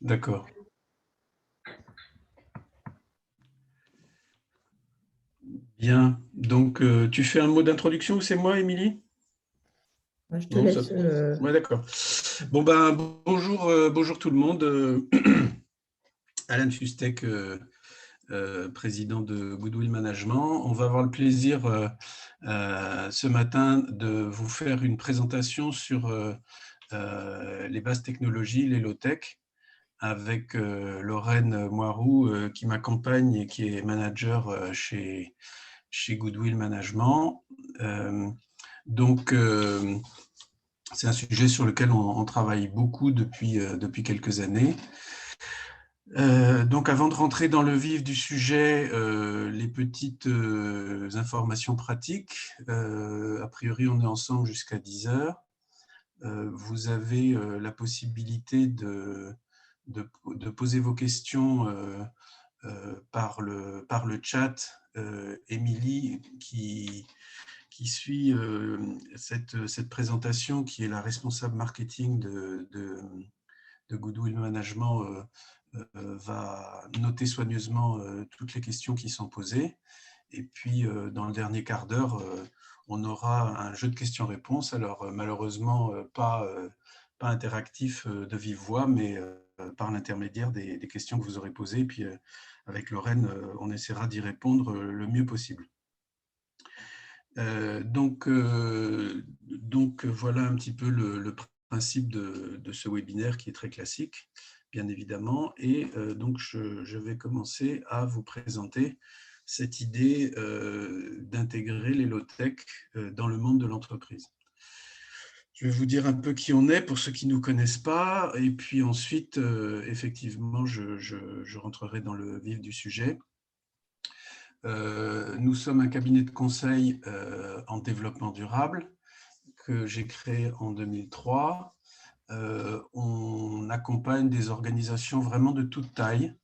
D'accord. Bien. Donc, tu fais un mot d'introduction ou c'est moi, Émilie? Je te Non, ça... laisse. Ouais, d'accord. Bon, ben, bonjour, bonjour tout le monde. Alan Fustek, président de Goodwill Management. On va avoir le plaisir ce matin de vous faire une présentation sur les bases technologies, les low-tech, avec Lorraine Moirou qui m'accompagne et qui est manager chez Goodwill Management. Donc, c'est un sujet sur lequel on travaille beaucoup depuis quelques années. Donc, avant de rentrer dans le vif du sujet, les petites informations pratiques. A priori, on est ensemble jusqu'à 10 heures. Vous avez la possibilité de poser vos questions par le chat. Émilie, qui suit cette présentation, qui est la responsable marketing de Goodwill Management, va noter soigneusement toutes les questions qui sont posées. Et puis, dans le dernier quart d'heure, on aura un jeu de questions-réponses. Alors, malheureusement, pas interactif de vive voix, mais par l'intermédiaire des questions que vous aurez posées. Et puis, avec Lorraine, on essaiera d'y répondre le mieux possible. Donc, voilà un petit peu le principe de ce webinaire qui est très classique, bien évidemment. Et donc, je vais commencer à vous présenter cette idée d'intégrer les low-tech dans le monde de l'entreprise. Je vais vous dire un peu qui on est pour ceux qui ne nous connaissent pas, et puis ensuite, effectivement, je rentrerai dans le vif du sujet. Nous sommes un cabinet de conseil en développement durable que j'ai créé en 2003. On accompagne des organisations vraiment de toute taille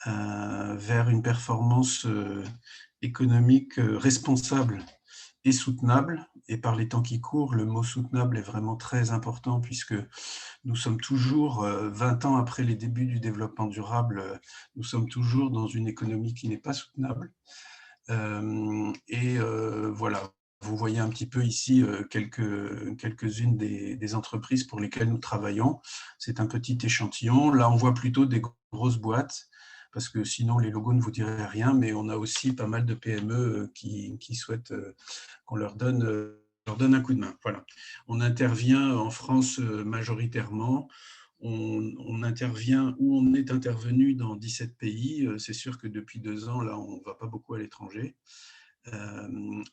vers une performance économique responsable et soutenable. Et par les temps qui courent, le mot soutenable est vraiment très important puisque nous sommes toujours, 20 ans après les débuts du développement durable, nous sommes toujours dans une économie qui n'est pas soutenable. Voilà, vous voyez un petit peu ici quelques-unes des entreprises pour lesquelles nous travaillons. C'est un petit échantillon. Là, on voit plutôt des grosses boîtes, parce que sinon les logos ne vous diraient rien, mais on a aussi pas mal de PME qui souhaitent qu'on leur donne un coup de main. Voilà. On intervient en France majoritairement. On intervient ou on est intervenu dans 17 pays. C'est sûr que depuis 2 ans, là, on ne va pas beaucoup à l'étranger.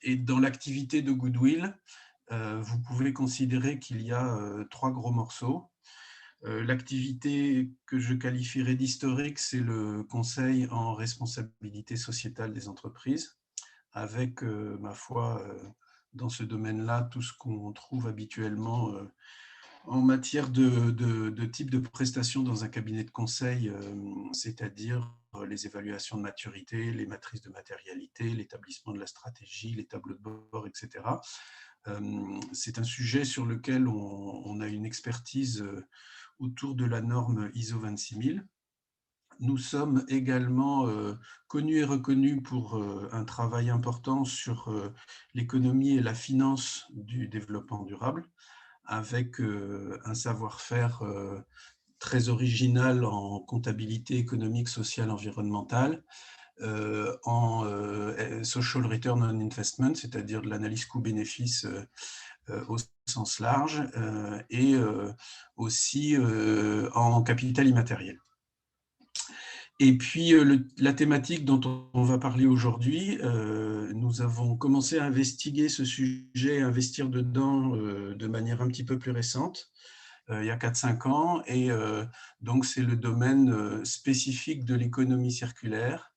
Et dans l'activité de Goodwill, vous pouvez considérer qu'il y a 3 gros morceaux. L'activité que je qualifierais d'historique, c'est le conseil en responsabilité sociétale des entreprises, avec, ma foi, dans ce domaine-là, tout ce qu'on trouve habituellement en matière de type de prestation dans un cabinet de conseil, c'est-à-dire les évaluations de maturité, les matrices de matérialité, l'établissement de la stratégie, les tableaux de bord, etc. C'est un sujet sur lequel on a une expertise autour de la norme ISO 26000. Nous sommes également connus et reconnus pour un travail important sur l'économie et la finance du développement durable, avec un savoir-faire très original en comptabilité économique, sociale, environnementale, en social return on investment, c'est-à-dire de l'analyse coût-bénéfice au sens large, et aussi en capital immatériel. Et puis, la thématique dont on va parler aujourd'hui, nous avons commencé à investiguer ce sujet, à investir dedans de manière un petit peu plus récente, il y a 4-5 ans. Et donc, c'est le domaine spécifique de l'économie circulaire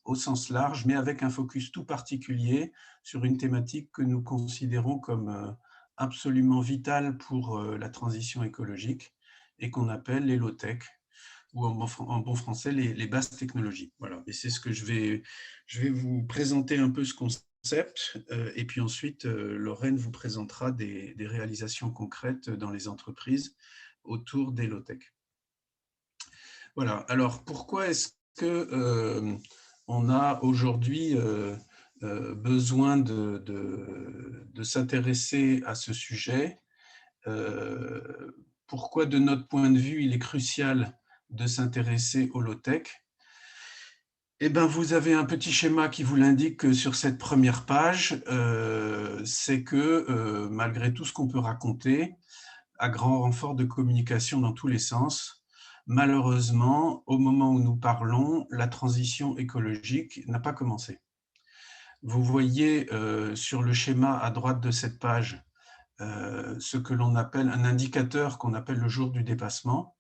au sens large, mais avec un focus tout particulier sur une thématique que nous considérons comme absolument vitale pour la transition écologique et qu'on appelle les low-tech, ou en bon français, les bases technologies. Voilà. Et c'est ce que je vais vous présenter un peu ce concept, et puis ensuite, Lorraine vous présentera des réalisations concrètes dans les entreprises autour des low-tech. Voilà. Alors, pourquoi est-ce que on a aujourd'hui besoin de s'intéresser à ce sujet? Pourquoi, de notre point de vue, il est crucial de s'intéresser au low-tech? Eh bien, vous avez un petit schéma qui vous l'indique sur cette première page. C'est que, malgré tout ce qu'on peut raconter, à grand renfort de communication dans tous les sens, malheureusement, au moment où nous parlons, la transition écologique n'a pas commencé. Vous voyez sur le schéma à droite de cette page ce que l'on appelle un indicateur qu'on appelle le jour du dépassement.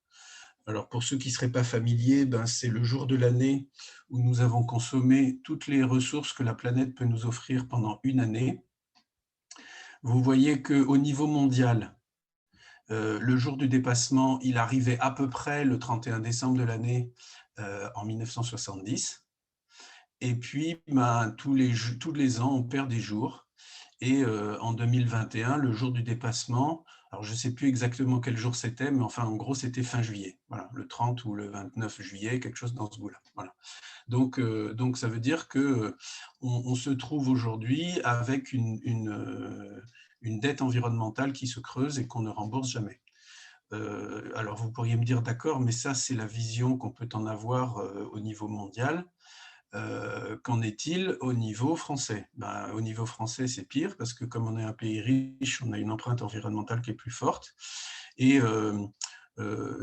Alors, pour ceux qui ne seraient pas familiers, ben, c'est le jour de l'année où nous avons consommé toutes les ressources que la planète peut nous offrir pendant une année. Vous voyez qu'au niveau mondial, le jour du dépassement, il arrivait à peu près le 31 décembre de l'année en 1970. Et puis, ben, tous les ans, on perd des jours. Et en 2021, le jour du dépassement, alors je ne sais plus exactement quel jour c'était, mais enfin, en gros, c'était fin juillet. Voilà, le 30 ou le 29 juillet, quelque chose dans ce goût-là. Voilà. Donc, ça veut dire qu'on se trouve aujourd'hui avec une dette environnementale qui se creuse et qu'on ne rembourse jamais. Alors, vous pourriez me dire, d'accord, mais ça, c'est la vision qu'on peut en avoir au niveau mondial. Qu'en est-il au niveau français? Ben, au niveau français, c'est pire parce que comme on est un pays riche, on a une empreinte environnementale qui est plus forte. Et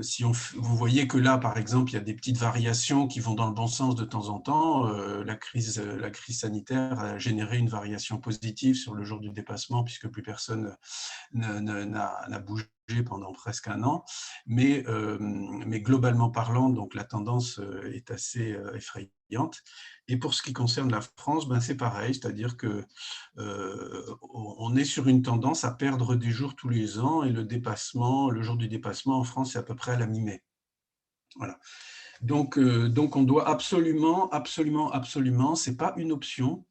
si vous voyez que là, par exemple, il y a des petites variations qui vont dans le bon sens de temps en temps. La crise sanitaire a généré une variation positive sur le jour du dépassement puisque plus personne n'a bougé pendant presque un an, mais globalement parlant, donc la tendance est assez effrayante. Et pour ce qui concerne la France, ben c'est pareil, c'est-à-dire que on est sur une tendance à perdre des jours tous les ans, et le jour du dépassement en France, c'est à peu près à la mi-mai. Voilà. Donc on doit absolument, absolument, absolument, c'est pas une option,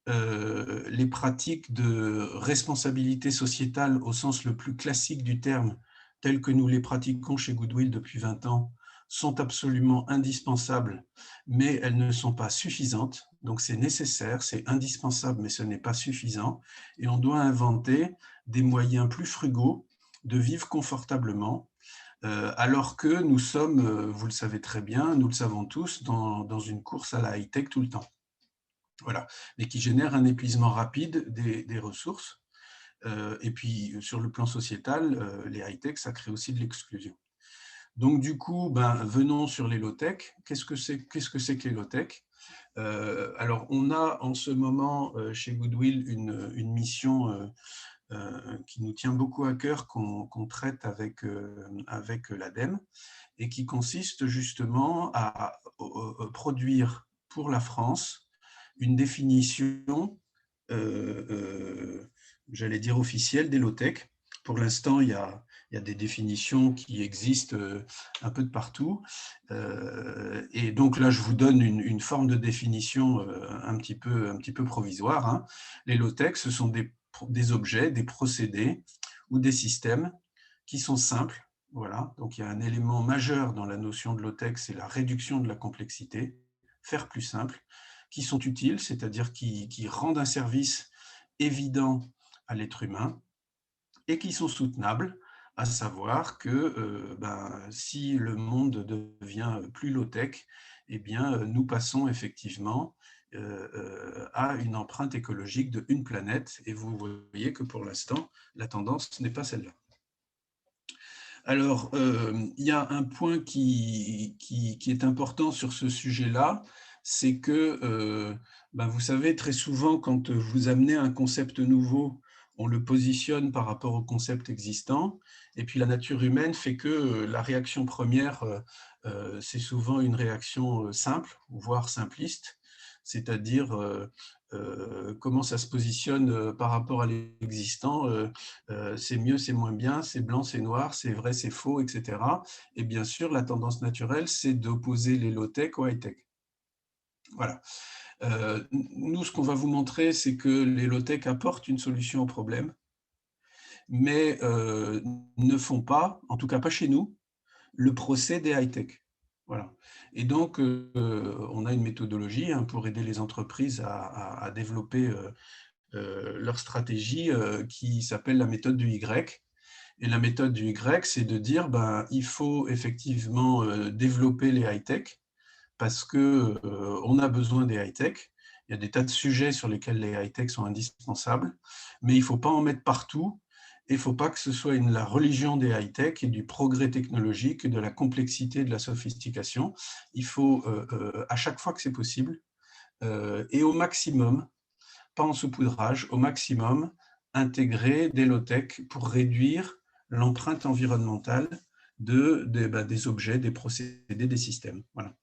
les pratiques de responsabilité sociétale au sens le plus classique du terme, telles que nous les pratiquons chez Goodwill depuis 20 ans, sont absolument indispensables, mais elles ne sont pas suffisantes. Donc c'est nécessaire, c'est indispensable, mais ce n'est pas suffisant. Et on doit inventer des moyens plus frugaux de vivre confortablement, alors que nous sommes, vous le savez très bien, nous le savons tous, dans une course à la high-tech tout le temps. Voilà, mais qui génère un épuisement rapide des ressources. Et puis, sur le plan sociétal, les high-tech, ça crée aussi de l'exclusion. Donc, du coup, ben, venons sur les low-tech. Qu'est-ce que c'est que les low-tech? Alors, on a en ce moment chez Goodwill une mission qui nous tient beaucoup à cœur, qu'on traite avec l'ADEME, et qui consiste justement à produire pour la France une définition, j'allais dire officielle, des low-tech. Pour l'instant, il y a des définitions qui existent un peu de partout. Et donc là, je vous donne une forme de définition un petit peu provisoire. Hein. Les low-tech, ce sont des objets, des procédés ou des systèmes qui sont simples. Voilà. Donc il y a un élément majeur dans la notion de low-tech, c'est la réduction de la complexité, faire plus simple, qui sont utiles, c'est-à-dire qui rendent un service évident à l'être humain, et qui sont soutenables, à savoir que si le monde devient plus low-tech, eh bien, nous passons effectivement à une empreinte écologique de une planète, et vous voyez que pour l'instant, la tendance n'est pas celle-là. Alors, il y a un point qui est important sur ce sujet-là, c'est que, vous savez, très souvent, quand vous amenez un concept nouveau, on le positionne par rapport au concept existant, et puis la nature humaine fait que la réaction première, c'est souvent une réaction simple, voire simpliste, c'est-à-dire comment ça se positionne par rapport à l'existant, c'est mieux, c'est moins bien, c'est blanc, c'est noir, c'est vrai, c'est faux, etc. Et bien sûr, la tendance naturelle, c'est d'opposer les low-tech aux high-tech. Voilà. Nous, ce qu'on va vous montrer, c'est que les low-tech apportent une solution au problème, mais ne font pas, en tout cas pas chez nous, le procès des high-tech. Voilà. Et donc, on a une méthodologie hein, pour aider les entreprises à développer leur stratégie qui s'appelle la méthode du Y. Et la méthode du Y, c'est de dire ben, il faut effectivement développer les high-tech parce qu'on a besoin des high-tech. Il y a des tas de sujets sur lesquels les high-tech sont indispensables, mais il ne faut pas en mettre partout. Et il ne faut pas que ce soit la religion des high-tech et du progrès technologique, de la complexité, de la sophistication. Il faut, à chaque fois que c'est possible, et au maximum, pas en saupoudrage, au maximum, intégrer des low-tech pour réduire l'empreinte environnementale des objets, des procédés, des systèmes. Voilà.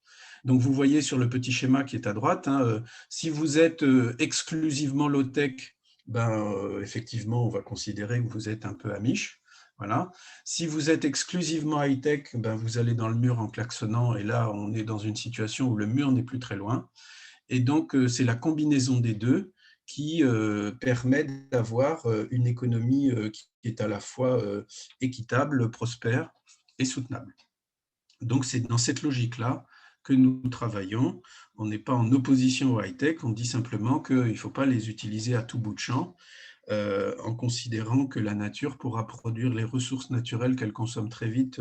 Donc, vous voyez sur le petit schéma qui est à droite, hein, si vous êtes exclusivement low-tech, effectivement, on va considérer que vous êtes un peu amiche. Voilà. Si vous êtes exclusivement high-tech, vous allez dans le mur en klaxonnant, et là, on est dans une situation où le mur n'est plus très loin. Et donc, c'est la combinaison des deux qui permet d'avoir une économie qui est à la fois équitable, prospère et soutenable. Donc, c'est dans cette logique-là que nous travaillons. On n'est pas en opposition au high-tech, on dit simplement qu'il ne faut pas les utiliser à tout bout de champ, en considérant que la nature pourra produire les ressources naturelles qu'elle consomme très vite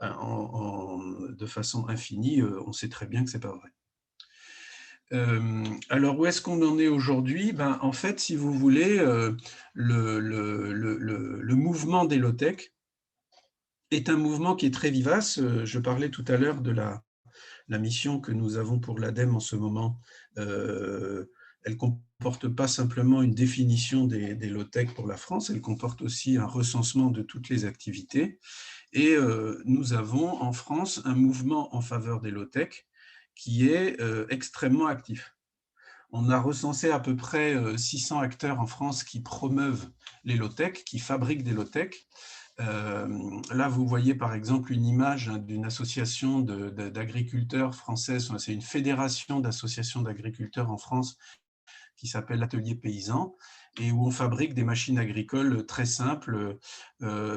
de façon infinie. On sait très bien que ce n'est pas vrai. Alors, où est-ce qu'on en est aujourd'hui? En fait, si vous voulez, le mouvement des low-tech est un mouvement qui est très vivace. Je parlais tout à l'heure de la mission que nous avons pour l'ADEME en ce moment. Elle ne comporte pas simplement une définition des low-tech pour la France, elle comporte aussi un recensement de toutes les activités. Et nous avons en France un mouvement en faveur des low-tech qui est extrêmement actif. On a recensé à peu près 600 acteurs en France qui promeuvent les low-tech, qui fabriquent des low-tech. Là, vous voyez par exemple une image d'une association d'agriculteurs française, c'est une fédération d'associations d'agriculteurs en France qui s'appelle l'Atelier Paysan, et où on fabrique des machines agricoles très simples,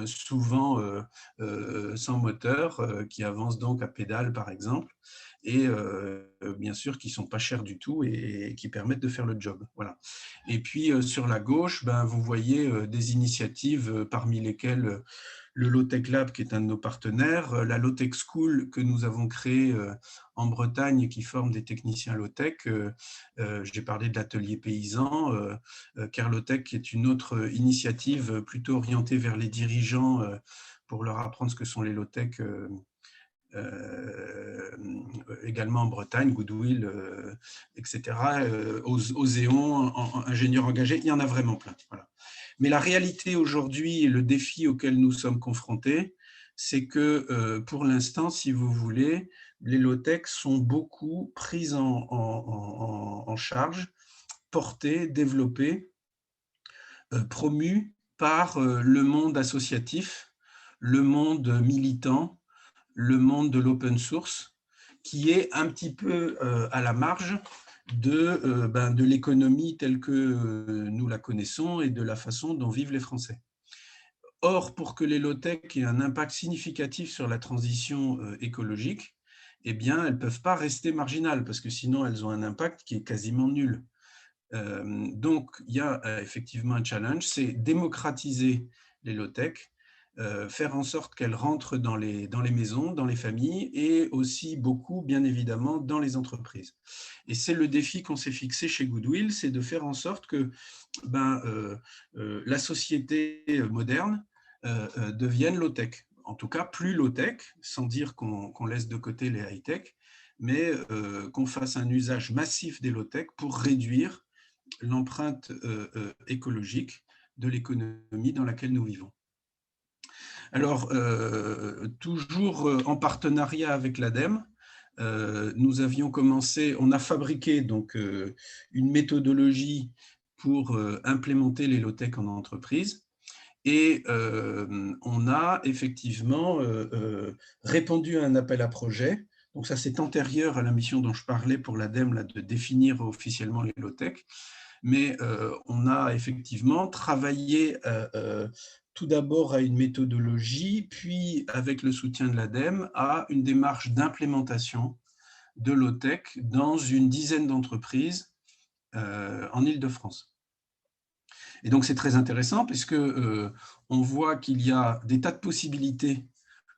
souvent sans moteur, qui avancent donc à pédale par exemple, et bien sûr qui ne sont pas chers du tout et qui permettent de faire le job. Voilà. Et puis sur la gauche, vous voyez des initiatives parmi lesquelles le Low-Tech Lab, qui est un de nos partenaires, la Low-Tech School que nous avons créée en Bretagne, qui forme des techniciens low-tech. J'ai parlé de l'atelier paysan, Carlotech, qui est une autre initiative plutôt orientée vers les dirigeants pour leur apprendre ce que sont les low-tech, également en Bretagne, Goodwill, etc. Oséon, ingénieurs engagés, il y en a vraiment plein. Voilà. Mais la réalité aujourd'hui et le défi auquel nous sommes confrontés, c'est que pour l'instant, si vous voulez, les low-tech sont beaucoup prises en charge, portées, développées, promues par le monde associatif, le monde militant, le monde de l'open source, qui est un petit peu à la marge de l'économie telle que nous la connaissons et de la façon dont vivent les Français. Or, pour que les low-tech aient un impact significatif sur la transition écologique, eh bien, elles ne peuvent pas rester marginales, parce que sinon, elles ont un impact qui est quasiment nul. Donc, il y a effectivement un challenge, c'est démocratiser les low-tech, faire en sorte qu'elles rentrent dans les maisons, dans les familles, et aussi beaucoup, bien évidemment, dans les entreprises. Et c'est le défi qu'on s'est fixé chez Goodwill, c'est de faire en sorte que la société moderne devienne low-tech. En tout cas, plus low-tech, sans dire qu'on laisse de côté les high-tech, mais qu'on fasse un usage massif des low-tech pour réduire l'empreinte écologique de l'économie dans laquelle nous vivons. Alors, toujours en partenariat avec l'ADEME, nous avions commencé, on a fabriqué donc une méthodologie pour implémenter les low-tech en entreprise. Et on a effectivement répondu à un appel à projet. Donc ça, c'est antérieur à la mission dont je parlais pour l'ADEME, de définir officiellement les low-tech. Mais on a effectivement travaillé tout d'abord à une méthodologie, puis avec le soutien de l'ADEME, à une démarche d'implémentation de low-tech dans une dizaine d'entreprises en Île-de-France. Et donc c'est très intéressant puisque on voit qu'il y a des tas de possibilités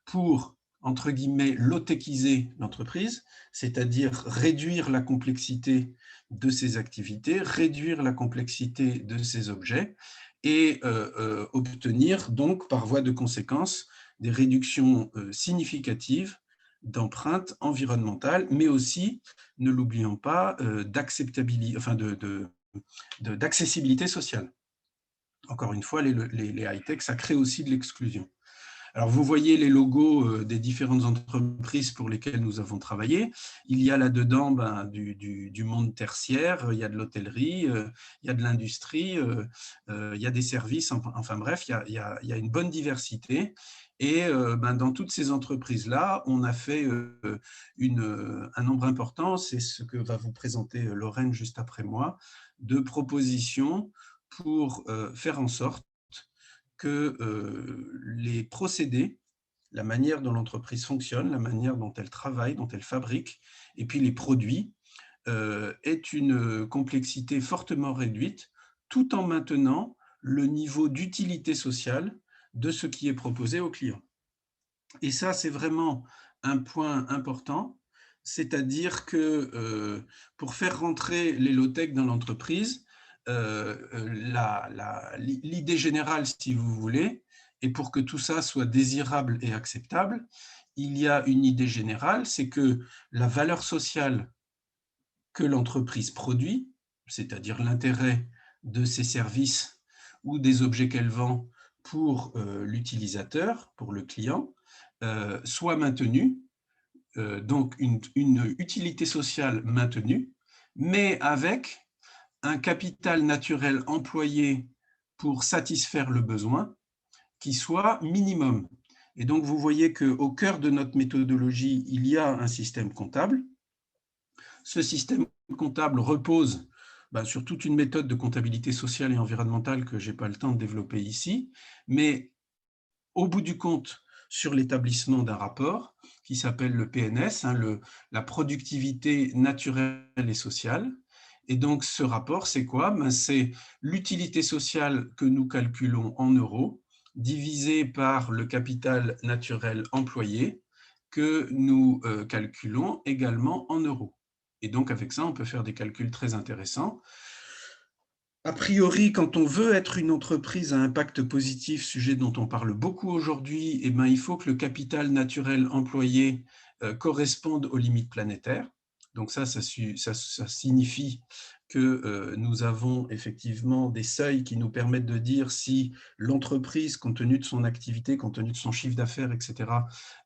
pour, entre guillemets, low-techiser l'entreprise, c'est-à-dire réduire la complexité de ses activités, réduire la complexité de ses objets et obtenir donc, par voie de conséquence, des réductions significatives d'empreinte environnementale, mais aussi, ne l'oublions pas, d'acceptabilité, enfin d'accessibilité sociale. Encore une fois, les high-tech, ça crée aussi de l'exclusion. Alors, vous voyez les logos des différentes entreprises pour lesquelles nous avons travaillé. Il y a là-dedans du monde tertiaire, il y a de l'hôtellerie, il y a de l'industrie, il y a des services, enfin bref, il y a une bonne diversité. Et dans toutes ces entreprises-là, on a fait un nombre important, c'est ce que va vous présenter Lorraine juste après moi, de propositions pour faire en sorte que les procédés, la manière dont l'entreprise fonctionne, la manière dont elle travaille, dont elle fabrique, et puis les produits, aient une complexité fortement réduite, tout en maintenant le niveau d'utilité sociale de ce qui est proposé aux clients. Et ça, c'est vraiment un point important, c'est-à-dire que pour faire rentrer les low-tech dans l'entreprise, l'idée générale, si vous voulez, et pour que tout ça soit désirable et acceptable, il y a une idée générale, c'est que la valeur sociale que l'entreprise produit, c'est-à-dire l'intérêt de ses services ou des objets qu'elle vend pour l'utilisateur, pour le client, soit maintenue, donc une utilité sociale maintenue, mais avec un capital naturel employé pour satisfaire le besoin qui soit minimum. Et donc, vous voyez qu'au cœur de notre méthodologie, il y a un système comptable. Ce système comptable repose sur toute une méthode de comptabilité sociale et environnementale que je n'ai pas le temps de développer ici, mais au bout du compte, sur l'établissement d'un rapport qui s'appelle le PNS, la productivité naturelle et sociale. Et donc, ce rapport, c'est quoi? C'est l'utilité sociale que nous calculons en euros, divisé par le capital naturel employé, que nous calculons également en euros. Et donc, avec ça, on peut faire des calculs très intéressants. A priori, quand on veut être une entreprise à impact positif, sujet dont on parle beaucoup aujourd'hui, il faut que le capital naturel employé corresponde aux limites planétaires. Donc ça signifie que nous avons effectivement des seuils qui nous permettent de dire si l'entreprise, compte tenu de son activité, compte tenu de son chiffre d'affaires, etc.,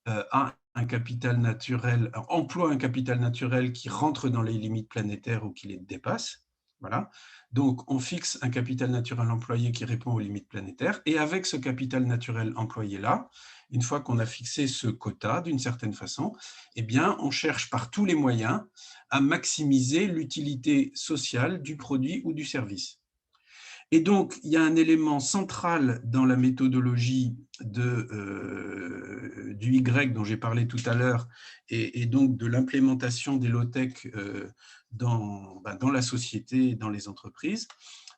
a un capital naturel, emploie un capital naturel qui rentre dans les limites planétaires ou qui les dépasse. Voilà. Donc, on fixe un capital naturel employé qui répond aux limites planétaires. Et avec ce capital naturel employé-là, une fois qu'on a fixé ce quota d'une certaine façon, on cherche par tous les moyens à maximiser l'utilité sociale du produit ou du service. Et donc, il y a un élément central dans la méthodologie du Y dont j'ai parlé tout à l'heure, et donc de l'implémentation des low-tech dans la société et dans les entreprises,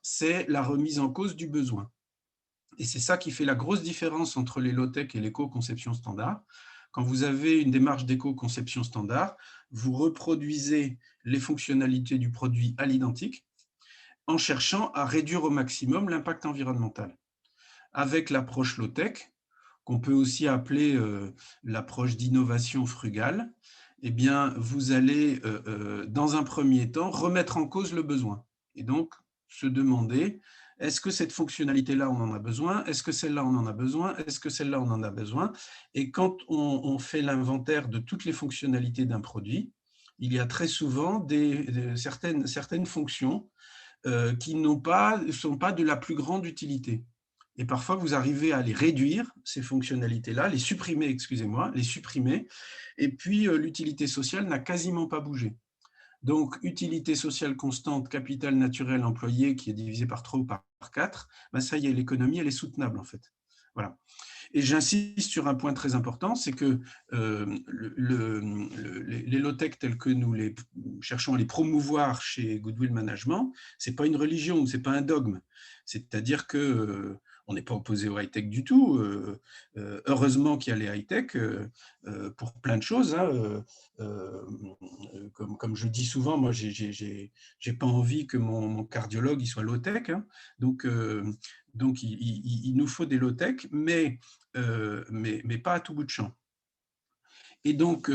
c'est la remise en cause du besoin. Et c'est ça qui fait la grosse différence entre les low-tech et l'éco-conception standard. Quand vous avez une démarche d'éco-conception standard, vous reproduisez les fonctionnalités du produit à l'identique, en cherchant à réduire au maximum l'impact environnemental. Avec l'approche low-tech, qu'on peut aussi appeler l'approche d'innovation frugale, vous allez, dans un premier temps, remettre en cause le besoin. Et donc, se demander, est-ce que cette fonctionnalité-là, on en a besoin? Est-ce que celle-là, on en a besoin? Est-ce que celle-là, on en a besoin? Et quand on fait l'inventaire de toutes les fonctionnalités d'un produit, il y a très souvent certaines fonctions qui sont pas de la plus grande utilité. Et parfois, vous arrivez à les réduire, ces fonctionnalités-là, les supprimer, et puis l'utilité sociale n'a quasiment pas bougé. Donc, utilité sociale constante, capital naturel employé qui est divisé par 3 ou par 4, ça y est, l'économie, elle est soutenable en fait. Voilà. Et j'insiste sur un point très important, c'est que les low-tech tels que nous les cherchons à les promouvoir chez Goodwill Management, ce n'est pas une religion, ce n'est pas un dogme. C'est-à-dire que on n'est pas opposé au high-tech du tout. Heureusement qu'il y a les high-tech pour plein de choses. Hein. Comme je dis souvent, moi, j'ai pas envie que mon cardiologue il soit low-tech. Hein. Donc il nous faut des low-tech, mais pas à tout bout de champ. Et donc,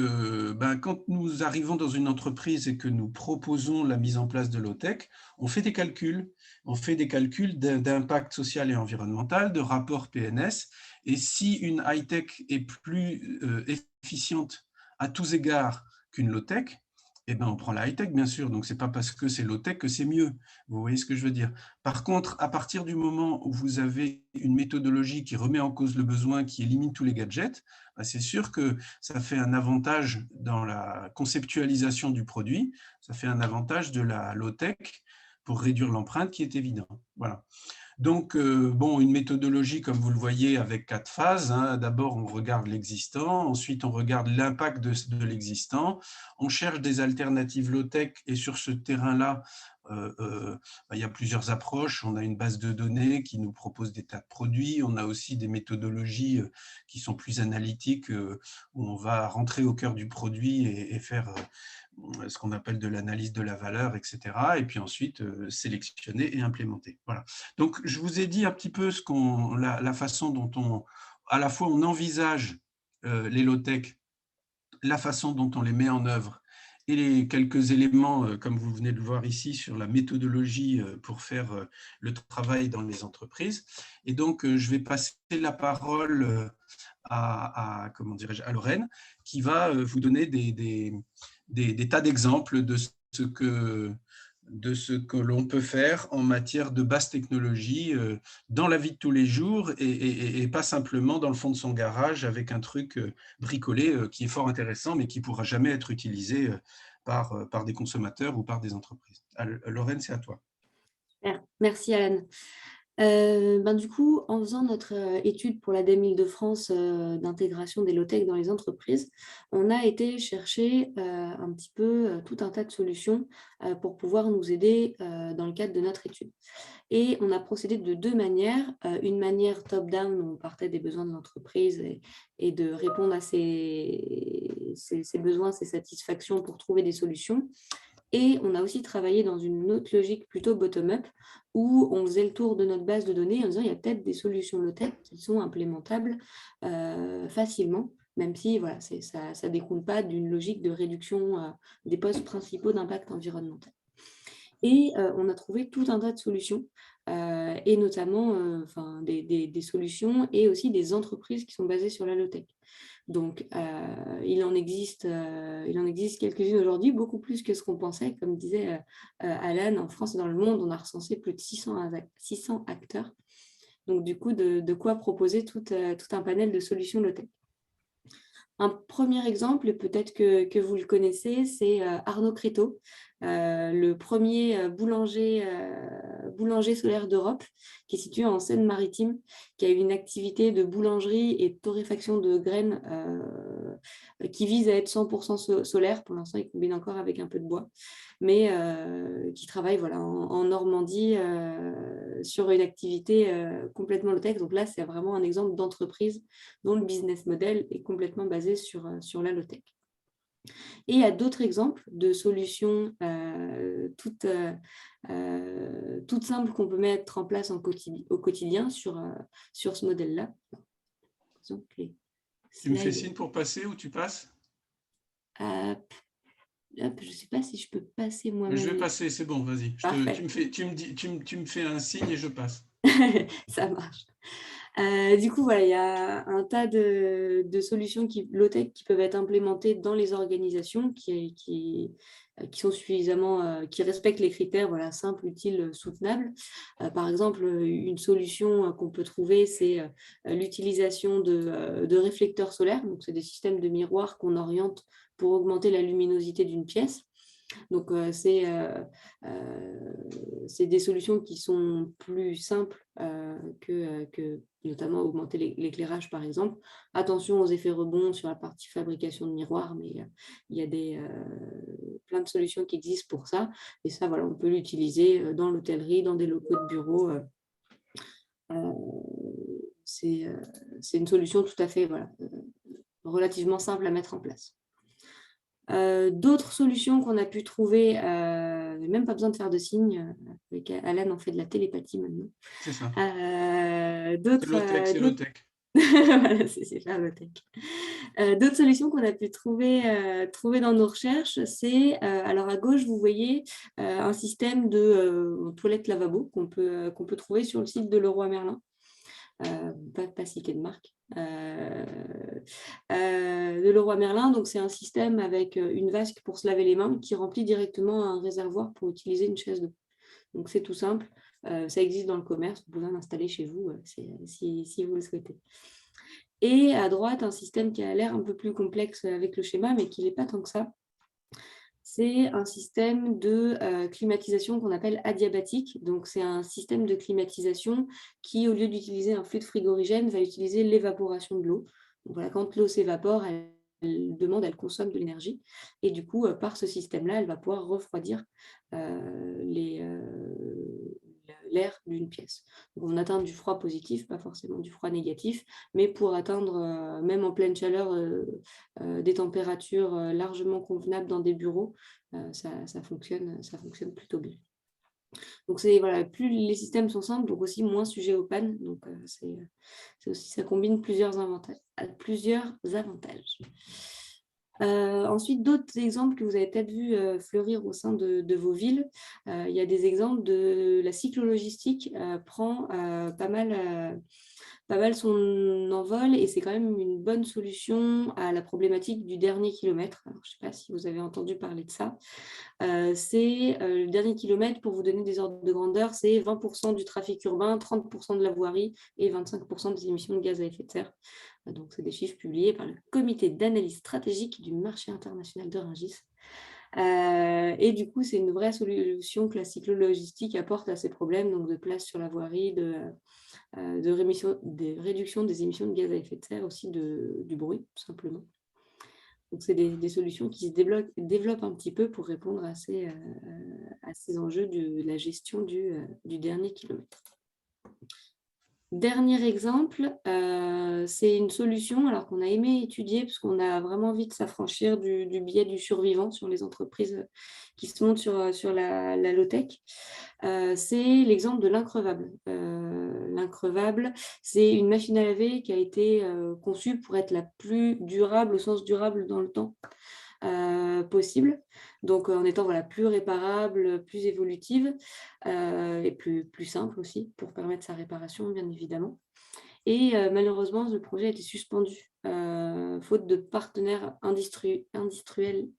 quand nous arrivons dans une entreprise et que nous proposons la mise en place de low-tech, on fait des calculs. On fait des calculs d'impact social et environnemental, de rapport PNS. Et si une high-tech est plus efficiente à tous égards qu'une low-tech, eh ben, on prend la high-tech, bien sûr. Donc, ce n'est pas parce que c'est low-tech que c'est mieux. Vous voyez ce que je veux dire? Par contre, à partir du moment où vous avez une méthodologie qui remet en cause le besoin, qui élimine tous les gadgets, ben, c'est sûr que ça fait un avantage dans la conceptualisation du produit, ça fait un avantage de la low-tech pour réduire l'empreinte qui est évident. Voilà. Donc, une méthodologie, comme vous le voyez, avec 4 phases. Hein. D'abord, on regarde l'existant. Ensuite, on regarde l'impact de l'existant. On cherche des alternatives low-tech. Et sur ce terrain-là, il y a plusieurs approches. On a une base de données qui nous propose des tas de produits. On a aussi des méthodologies qui sont plus analytiques, où on va rentrer au cœur du produit et faire ce qu'on appelle de l'analyse de la valeur, etc. Et puis ensuite, sélectionner et implémenter. Voilà. Donc, je vous ai dit un petit peu la façon dont à la fois on envisage les low-tech, la façon dont on les met en œuvre et les quelques éléments, comme vous venez de le voir ici, sur la méthodologie pour faire le travail dans les entreprises. Et donc, je vais passer la parole comment dirais-je, à Lorraine, qui va vous donner des tas d'exemples de ce que l'on peut faire en matière de basse technologie dans la vie de tous les jours et pas simplement dans le fond de son garage avec un truc bricolé qui est fort intéressant mais qui ne pourra jamais être utilisé par des consommateurs ou par des entreprises. Lorraine, c'est à toi. Merci Alan. Du coup, en faisant notre étude pour la DEM Île-de-France d'intégration des low-tech dans les entreprises, on a été chercher un petit peu tout un tas de solutions pour pouvoir nous aider dans le cadre de notre étude. Et on a procédé de 2 manières. Une manière top-down, où on partait des besoins de l'entreprise et de répondre à ces besoins, ces satisfactions pour trouver des solutions. Et on a aussi travaillé dans une autre logique plutôt bottom-up, où on faisait le tour de notre base de données en disant il y a peut-être des solutions low-tech qui sont implémentables facilement, même si voilà, ça ne découle pas d'une logique de réduction des postes principaux d'impact environnemental. Et on a trouvé tout un tas de solutions, et notamment des solutions et aussi des entreprises qui sont basées sur la low-tech. Donc, il en existe quelques-unes aujourd'hui, beaucoup plus que ce qu'on pensait. Comme disait Alan, en France et dans le monde, on a recensé plus de 600 acteurs. Donc, du coup, de quoi proposer tout un panel de solutions low-tech. Un premier exemple, peut-être que vous le connaissez, c'est Arnaud Créteau, le premier boulanger solaire d'Europe, qui est situé en Seine-Maritime, qui a une activité de boulangerie et de torréfaction de graines qui vise à être 100% solaire. Pour l'instant, il combine encore avec un peu de bois, mais qui travaille en Normandie sur une activité complètement low-tech. Donc là, c'est vraiment un exemple d'entreprise dont le business model est complètement basé sur la low-tech. Et il y a d'autres exemples de solutions toutes simples qu'on peut mettre en place au quotidien sur ce modèle-là. Tu me fais signe pour passer ou tu passes? Je ne sais pas si je peux passer moi-même. Je vais passer, c'est bon, vas-y. Tu me fais un signe et je passe. Ça marche. Du coup, voilà, il y a un tas de solutions low-tech qui peuvent être implémentées dans les organisations qui sont suffisamment, qui respectent les critères simples, utiles, soutenables. Par exemple, une solution qu'on peut trouver, c'est l'utilisation de réflecteurs solaires. Donc, c'est des systèmes de miroirs qu'on oriente pour augmenter la luminosité d'une pièce. Donc, c'est des solutions qui sont plus simples que notamment augmenter l'éclairage par exemple. Attention aux effets rebonds sur la partie fabrication de miroirs, mais il y a plein de solutions qui existent pour ça. Et ça, voilà, on peut l'utiliser dans l'hôtellerie, dans des locaux de bureau. C'est une solution tout à fait relativement simple à mettre en place. D'autres solutions qu'on a pu trouver, même pas besoin de faire de signes, avec Alan on fait de la télépathie maintenant. C'est ça. C'est low-tech. Voilà, c'est faire low-tech. D'autres solutions qu'on a pu trouver dans nos recherches, c'est, alors à gauche, vous voyez un système de toilette lavabo qu'on peut trouver sur le site de Leroy Merlin. Pas citer de marque. De Leroy Merlin, donc c'est un système avec une vasque pour se laver les mains qui remplit directement un réservoir pour utiliser une chaise d'eau. Donc c'est tout simple, ça existe dans le commerce, vous pouvez l'installer chez vous si vous le souhaitez. Et à droite, un système qui a l'air un peu plus complexe avec le schéma, mais qui n'est pas tant que ça. C'est un système de climatisation qu'on appelle adiabatique. Donc, c'est un système de climatisation qui, au lieu d'utiliser un fluide frigorigène, va utiliser l'évaporation de l'eau. Donc, voilà, quand l'eau s'évapore, elle consomme de l'énergie. Et du coup, par ce système-là, elle va pouvoir refroidir l'air d'une pièce. Donc, on atteint du froid positif, pas forcément du froid négatif, mais pour atteindre, même en pleine chaleur, des températures largement convenables dans des bureaux, ça fonctionne plutôt bien. Donc, plus les systèmes sont simples, donc aussi moins sujets aux pannes. Donc, ça combine plusieurs avantages. Ensuite, d'autres exemples que vous avez peut-être vu fleurir au sein de vos villes. Il y a des exemples de la cyclologistique prend pas mal son envol et c'est quand même une bonne solution à la problématique du dernier kilomètre. Alors, je ne sais pas si vous avez entendu parler de ça. C'est le dernier kilomètre, pour vous donner des ordres de grandeur, c'est 20% du trafic urbain, 30% de la voirie et 25% des émissions de gaz à effet de serre. Donc, c'est des chiffres publiés par le Comité d'analyse stratégique du marché international de Rungis. Et du coup, c'est une vraie solution que la cyclologistique apporte à ces problèmes, donc de place sur la voirie, de réduction des émissions de gaz à effet de serre, aussi du bruit, tout simplement. Donc, c'est des solutions qui se développent un petit peu pour répondre à ces enjeux de la gestion du dernier kilomètre. Dernier exemple, c'est une solution alors qu'on a aimé étudier parce qu'on a vraiment envie de s'affranchir du biais du survivant sur les entreprises qui se montent sur la low-tech. C'est l'exemple de l'increvable. L'increvable, c'est une machine à laver qui a été conçue pour être la plus durable, au sens durable dans le temps possible. Donc, en étant plus réparable, plus évolutive et plus simple aussi pour permettre sa réparation, bien évidemment. Et malheureusement, le projet a été suspendu faute de partenaires industriels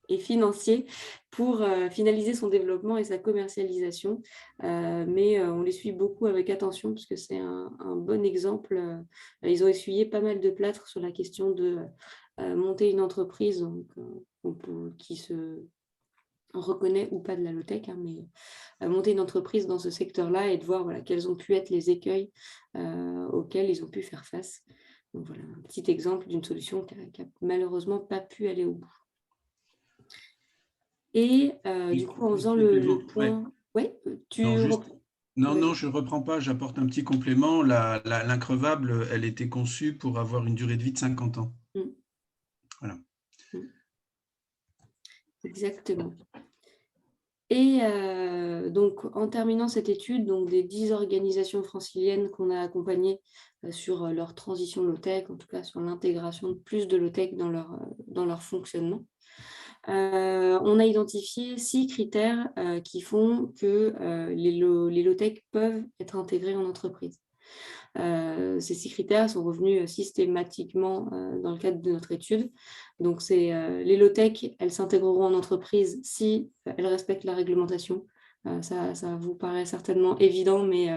et financiers pour finaliser son développement et sa commercialisation. Mais on les suit beaucoup avec attention parce que c'est un bon exemple. Ils ont essuyé pas mal de plâtre sur la question de monter une entreprise qui se reconnaît ou pas de la low-tech, mais monter une entreprise dans ce secteur-là et de voir quels ont pu être les écueils auxquels ils ont pu faire face. Donc voilà, un petit exemple d'une solution qui n'a malheureusement pas pu aller au bout. Et du coup, en faisant le point... Ouais, Non, je ne reprends pas, j'apporte un petit complément. L'increvable, elle était conçue pour avoir une durée de vie de 50 ans. Voilà. Exactement. Et donc, en terminant cette étude, donc des 10 organisations franciliennes qu'on a accompagnées sur leur transition low-tech, en tout cas sur l'intégration de plus de low-tech dans leur fonctionnement, on a identifié 6 critères qui font que les low-tech peuvent être intégrés en entreprise. Ces 6 critères sont revenus systématiquement dans le cadre de notre étude. Donc, c'est les low-tech, elles s'intégreront en entreprise si elles respectent la réglementation. Ça vous paraît certainement évident, mais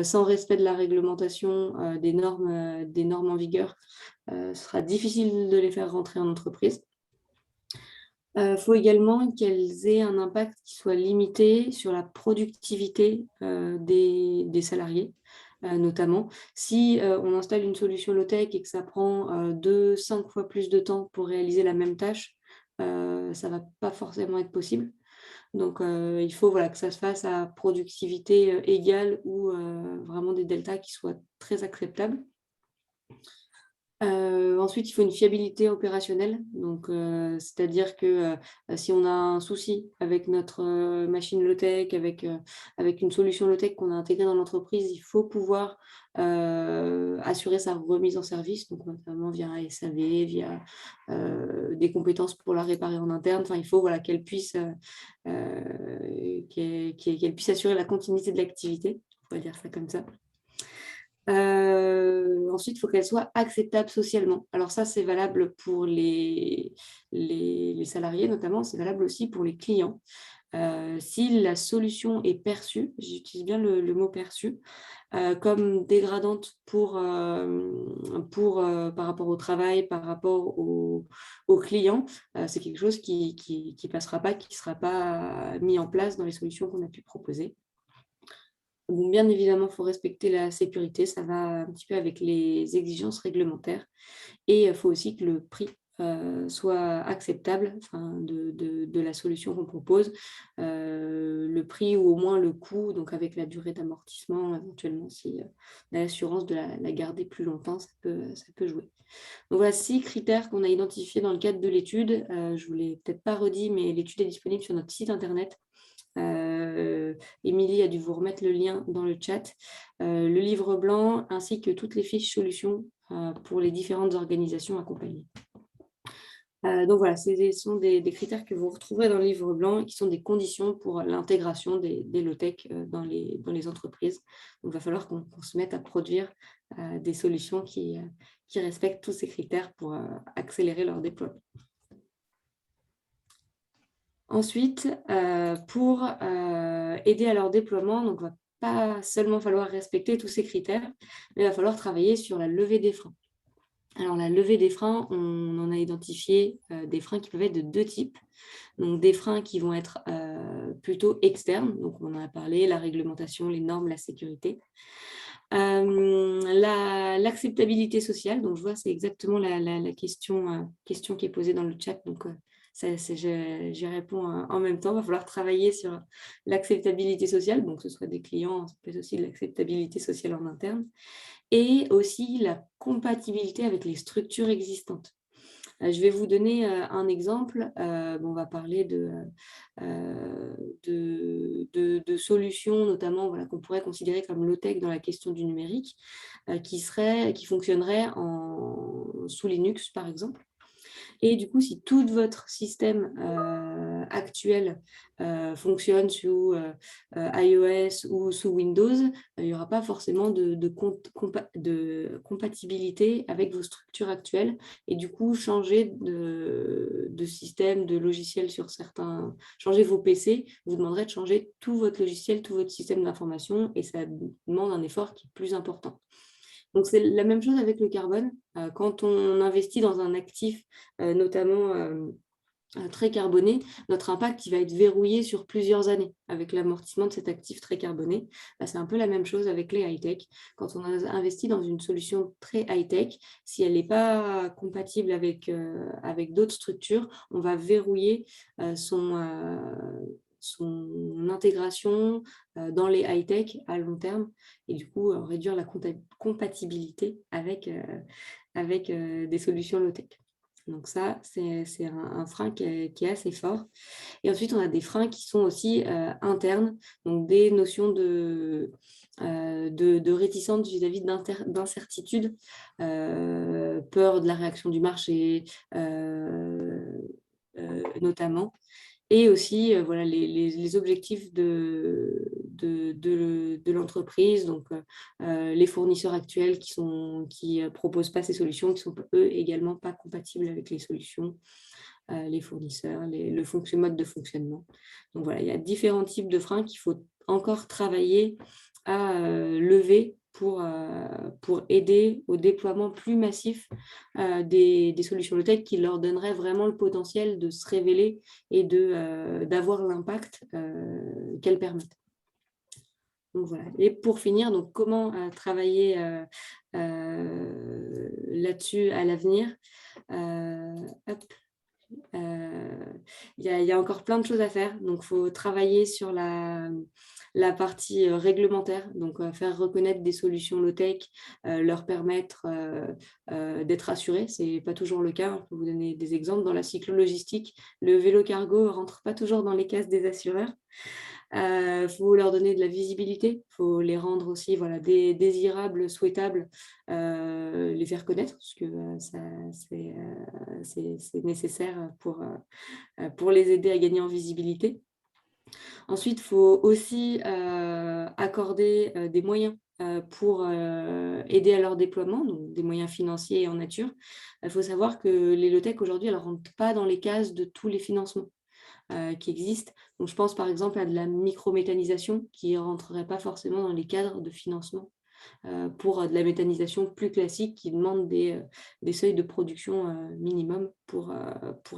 sans respect de la réglementation, des normes en vigueur, ce sera difficile de les faire rentrer en entreprise. Faut également qu'elles aient un impact qui soit limité sur la productivité des salariés. notamment. Si on installe une solution low-tech et que ça prend 2-5 fois plus de temps pour réaliser la même tâche, ça ne va pas forcément être possible. Donc, il faut que ça se fasse à productivité égale ou vraiment des deltas qui soient très acceptables. Ensuite, il faut une fiabilité opérationnelle. Donc, c'est-à-dire que si on a un souci avec notre machine low-tech, avec une solution low-tech qu'on a intégrée dans l'entreprise, il faut pouvoir assurer sa remise en service, donc notamment via un SAV, via des compétences pour la réparer en interne. Enfin, il faut qu'elle puisse assurer la continuité de l'activité, on va dire ça comme ça. Ensuite, il faut qu'elle soit acceptable socialement. Alors ça, c'est valable pour les salariés notamment, c'est valable aussi pour les clients. Si la solution est perçue, j'utilise bien le mot perçu, comme dégradante par rapport au travail, par rapport aux clients, c'est quelque chose qui passera pas, qui ne sera pas mis en place dans les solutions qu'on a pu proposer. Bon, bien évidemment, il faut respecter la sécurité, ça va un petit peu avec les exigences réglementaires. Et il faut aussi que le prix soit acceptable de la solution qu'on propose. Le prix ou au moins le coût, donc avec la durée d'amortissement, éventuellement, si l'assurance de la garder plus longtemps, ça peut jouer. Donc voilà 6 critères qu'on a identifiés dans le cadre de l'étude. Je ne vous l'ai peut-être pas redit, mais l'étude est disponible sur notre site internet. Émilie a dû vous remettre le lien dans le chat. Le livre blanc ainsi que toutes les fiches solutions pour les différentes organisations accompagnées. Donc voilà, ce sont des critères que vous retrouverez dans le livre blanc et qui sont des conditions pour l'intégration des low-tech dans les entreprises. Donc il va falloir qu'on se mette à produire des solutions qui respectent tous ces critères pour accélérer leur déploiement. Ensuite, pour aider à leur déploiement, donc il ne va pas seulement falloir respecter tous ces critères, mais il va falloir travailler sur la levée des freins. Alors, la levée des freins, on en a identifié des freins qui peuvent être de 2 types. Donc, des freins qui vont être plutôt externes, donc on en a parlé, la réglementation, les normes, la sécurité. L'acceptabilité sociale, donc je vois c'est exactement la question qui est posée dans le chat, donc j'y réponds en même temps. Il va falloir travailler sur l'acceptabilité sociale, donc que ce soit des clients, ça peut être aussi de l'acceptabilité sociale en interne, et aussi la compatibilité avec les structures existantes. Je vais vous donner un exemple. On va parler de solutions, notamment qu'on pourrait considérer comme low-tech dans la question du numérique, qui fonctionneraient sous Linux, par exemple. Et du coup, si tout votre système actuel fonctionne sous iOS ou sous Windows, il n'y aura pas forcément de compatibilité avec vos structures actuelles. Et du coup, changer de système, de logiciel sur certains, changer vos PC, vous demanderez de changer tout votre logiciel, tout votre système d'information, et ça demande un effort qui est plus important. Donc, c'est la même chose avec le carbone. Quand on investit dans un actif, notamment très carboné, notre impact il va être verrouillé sur plusieurs années avec l'amortissement de cet actif très carboné. C'est un peu la même chose avec les high-tech. Quand on a investi dans une solution très high-tech, si elle n'est pas compatible avec d'autres structures, on va verrouiller son intégration dans les high-tech à long terme et du coup réduire la compatibilité avec des solutions low-tech. Donc ça, c'est un frein qui est assez fort. Et ensuite, on a des freins qui sont aussi internes, donc des notions de réticence vis-à-vis d'incertitude, peur de la réaction du marché, notamment. Et aussi les objectifs de l'entreprise, donc les fournisseurs actuels qui proposent pas ces solutions, qui sont eux également pas compatibles avec les solutions, les fournisseurs, le mode de fonctionnement. Donc voilà, il y a différents types de freins qu'il faut encore travailler à lever pour aider au déploiement plus massif des solutions low-tech qui leur donneraient vraiment le potentiel de se révéler et d'avoir l'impact qu'elles permettent. Donc, voilà. Et pour finir, donc, comment travailler là-dessus à l'avenir. Hop. Il y a encore plein de choses à faire. Donc, il faut travailler sur la partie réglementaire, donc faire reconnaître des solutions low-tech, leur permettre d'être assurés. Ce n'est pas toujours le cas. Je peux vous donner des exemples. Dans la cyclo-logistique, le vélo cargo ne rentre pas toujours dans les cases des assureurs. Faut leur donner de la visibilité, il faut les rendre aussi désirables, souhaitables, les faire connaître, parce que c'est nécessaire pour les aider à gagner en visibilité. Ensuite, il faut aussi accorder des moyens pour aider à leur déploiement, donc des moyens financiers et en nature. Il faut savoir que les low-tech aujourd'hui, elles ne rentrent pas dans les cases de tous les financements qui existent. Donc, je pense par exemple à de la microméthanisation qui ne rentrerait pas forcément dans les cadres de financement pour de la méthanisation plus classique qui demande des seuils de production minimum pour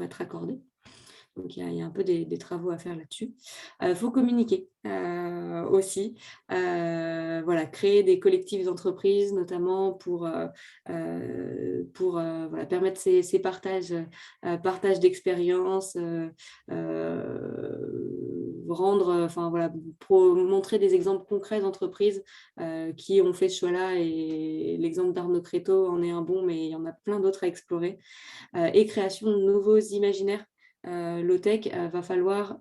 être accordés. Donc, il y a un peu des travaux à faire là-dessus. Il faut communiquer aussi. Créer des collectifs d'entreprises, notamment pour permettre ces partages d'expériences, montrer des exemples concrets d'entreprises qui ont fait ce choix-là. Et l'exemple d'Arnaud Créteau en est un bon, mais il y en a plein d'autres à explorer. Et création de nouveaux imaginaires. Low-tech, va falloir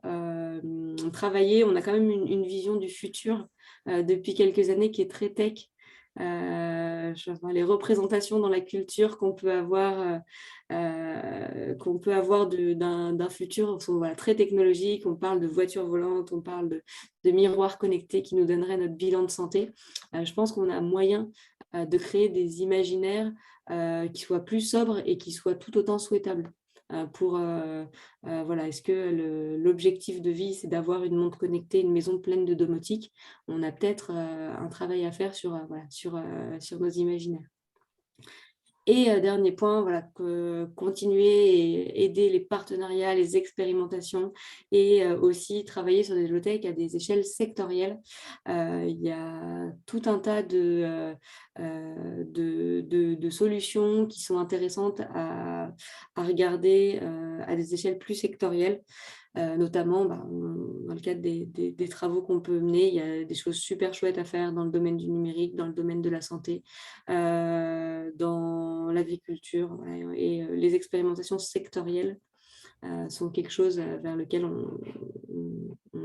travailler. On a quand même une vision du futur depuis quelques années qui est très tech. Les représentations dans la culture qu'on peut avoir d'un futur sont très technologiques. On parle de voitures volantes, on parle de miroirs connectés qui nous donneraient notre bilan de santé. Je pense qu'on a moyen de créer des imaginaires qui soient plus sobres et qui soient tout autant souhaitables. Est-ce que l'objectif de vie, c'est d'avoir une montre connectée, une maison pleine de domotique? On a peut-être un travail à faire sur nos imaginaires. Et dernier point, continuer et aider les partenariats, les expérimentations et aussi travailler sur des low-tech à des échelles sectorielles. Il y a tout un tas de solutions qui sont intéressantes à regarder à des échelles plus sectorielles. Notamment dans le cadre des travaux qu'on peut mener, il y a des choses super chouettes à faire dans le domaine du numérique, dans le domaine de la santé, dans l'agriculture, et les expérimentations sectorielles sont quelque chose vers lequel on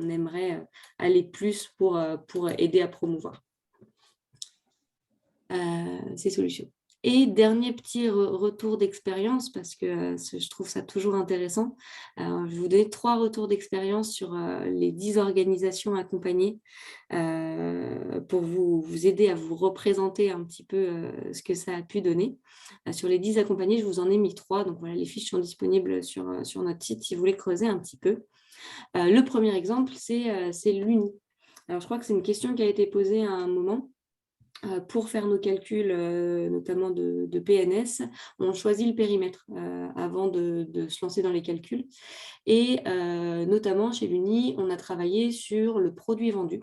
aimerait aller plus pour aider à promouvoir ces solutions. Et dernier petit retour d'expérience, parce que je trouve ça toujours intéressant. Je vais vous donner 3 retours d'expérience sur les 10 organisations accompagnées pour vous aider à vous représenter un petit peu ce que ça a pu donner. Sur les 10 accompagnés, je vous en ai mis 3. Donc voilà, les fiches sont disponibles sur notre site si vous voulez creuser un petit peu. Le premier exemple, c'est l'UNI. Alors, je crois que c'est une question qui a été posée à un moment. Pour faire nos calculs, notamment de PNS, on choisit le périmètre avant de se lancer dans les calculs. Et notamment chez l'UNI, on a travaillé sur le produit vendu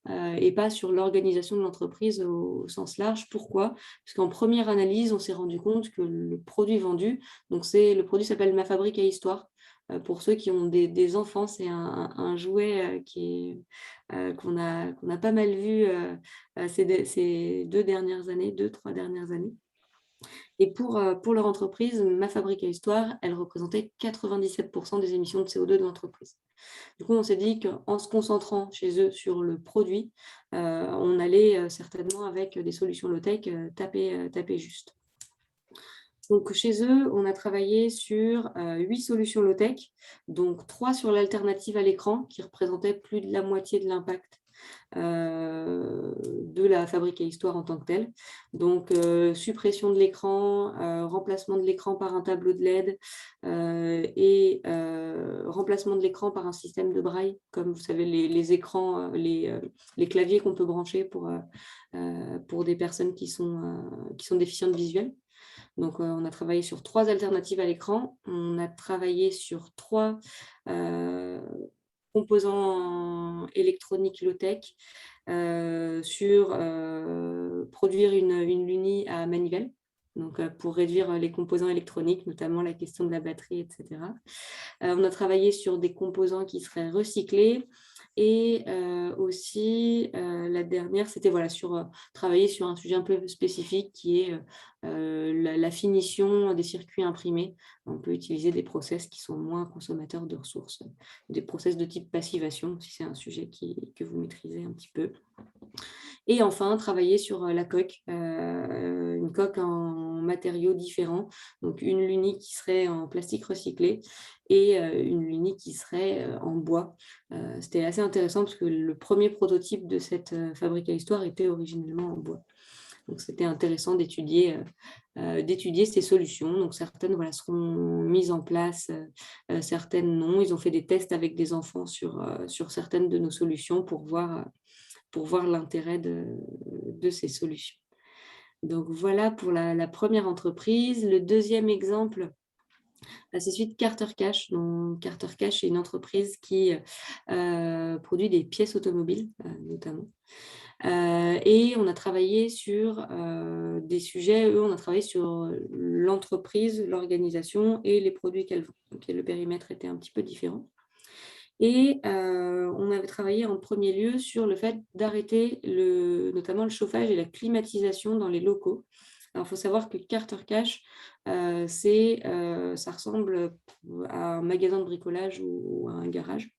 et pas sur l'organisation de l'entreprise au sens large. Pourquoi? Parce qu'en première analyse, on s'est rendu compte que le produit vendu, le produit s'appelle Ma Fabrique à Histoire. Pour ceux qui ont des enfants, c'est un jouet qu'on a pas mal vu ces 2-3 dernières années. Et pour leur entreprise, Ma Fabrique à Histoire, elle représentait 97% des émissions de CO2 de l'entreprise. Du coup, on s'est dit qu'en se concentrant chez eux sur le produit, on allait certainement, avec des solutions low-tech, taper juste. Donc, chez eux, on a travaillé sur 8 solutions low-tech, donc 3 sur l'alternative à l'écran, qui représentait plus de la moitié de l'impact de la Fabrique à Histoire en tant que telle. Donc, suppression de l'écran, remplacement de l'écran par un tableau de LED et remplacement de l'écran par un système de braille, comme vous savez, les écrans, les claviers qu'on peut brancher pour des personnes qui sont déficientes visuelles. Donc, on a travaillé sur 3 alternatives à l'écran. On a travaillé sur 3 composants électroniques low-tech sur produire une LUNI à manivelle, donc pour réduire les composants électroniques, notamment la question de la batterie, etc. On a travaillé sur des composants qui seraient recyclés. Et aussi, la dernière, c'était travailler sur un sujet un peu spécifique qui est la finition des circuits imprimés. On peut utiliser des process qui sont moins consommateurs de ressources, des process de type passivation, si c'est un sujet que vous maîtrisez un petit peu. Et enfin, travailler sur la coque, une coque en matériaux différents, donc une LUNI qui serait en plastique recyclé et une LUNI qui serait en bois. C'était assez intéressant parce que le premier prototype de cette fabrique à histoire était originellement en bois. Donc, c'était intéressant d'étudier ces solutions. Donc, certaines seront mises en place, certaines non. Ils ont fait des tests avec des enfants sur certaines de nos solutions pour voir l'intérêt de ces solutions. Donc, voilà pour la première entreprise. Le deuxième exemple, c'est celui de Carter Cash. Donc, Carter Cash est une entreprise qui produit des pièces automobiles, notamment. Et on a travaillé sur des sujets, on a travaillé sur l'entreprise, l'organisation et les produits qu'elle vend. Donc, le périmètre était un petit peu différent. Et on avait travaillé en premier lieu sur le fait d'arrêter notamment le chauffage et la climatisation dans les locaux. Alors, il faut savoir que Carter Cash, ça ressemble à un magasin de bricolage ou à un garage.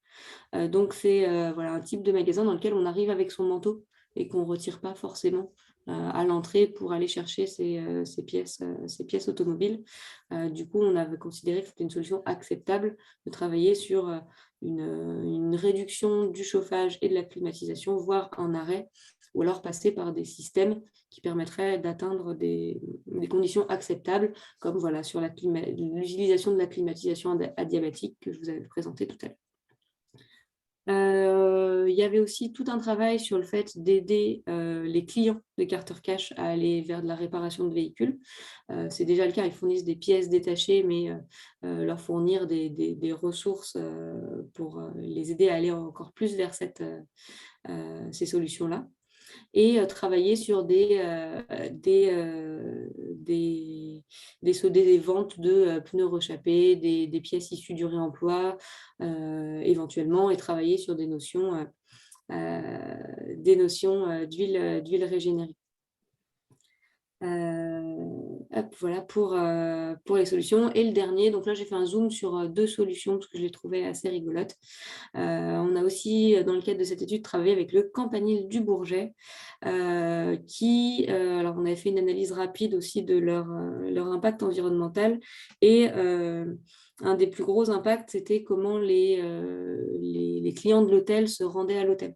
Donc, c'est un type de magasin dans lequel on arrive avec son manteau et qu'on ne retire pas forcément à l'entrée pour aller chercher ces pièces automobiles. Du coup, on avait considéré que c'était une solution acceptable de travailler sur une réduction du chauffage et de la climatisation, voire un arrêt, ou alors passer par des systèmes qui permettraient d'atteindre des conditions acceptables, comme sur l'utilisation de la climatisation adiabatique que je vous avais présenté tout à l'heure. Il y avait aussi tout un travail sur le fait d'aider les clients de Carter Cash à aller vers de la réparation de véhicules. C'est déjà le cas, ils fournissent des pièces détachées, mais leur fournir des ressources pour les aider à aller encore plus vers ces solutions-là. Et travailler sur des ventes de pneus rechappés, des pièces issues du réemploi, éventuellement, et travailler sur des notions d'huile régénérée. Voilà pour les solutions. Et le dernier, donc là j'ai fait un zoom sur 2 solutions parce que je les trouvais assez rigolotes. On a aussi, dans le cadre de cette étude, travaillé avec le Campanile du Bourget, alors on avait fait une analyse rapide aussi de leur impact environnemental, et un des plus gros impacts, c'était comment les clients de l'hôtel se rendaient à l'hôtel.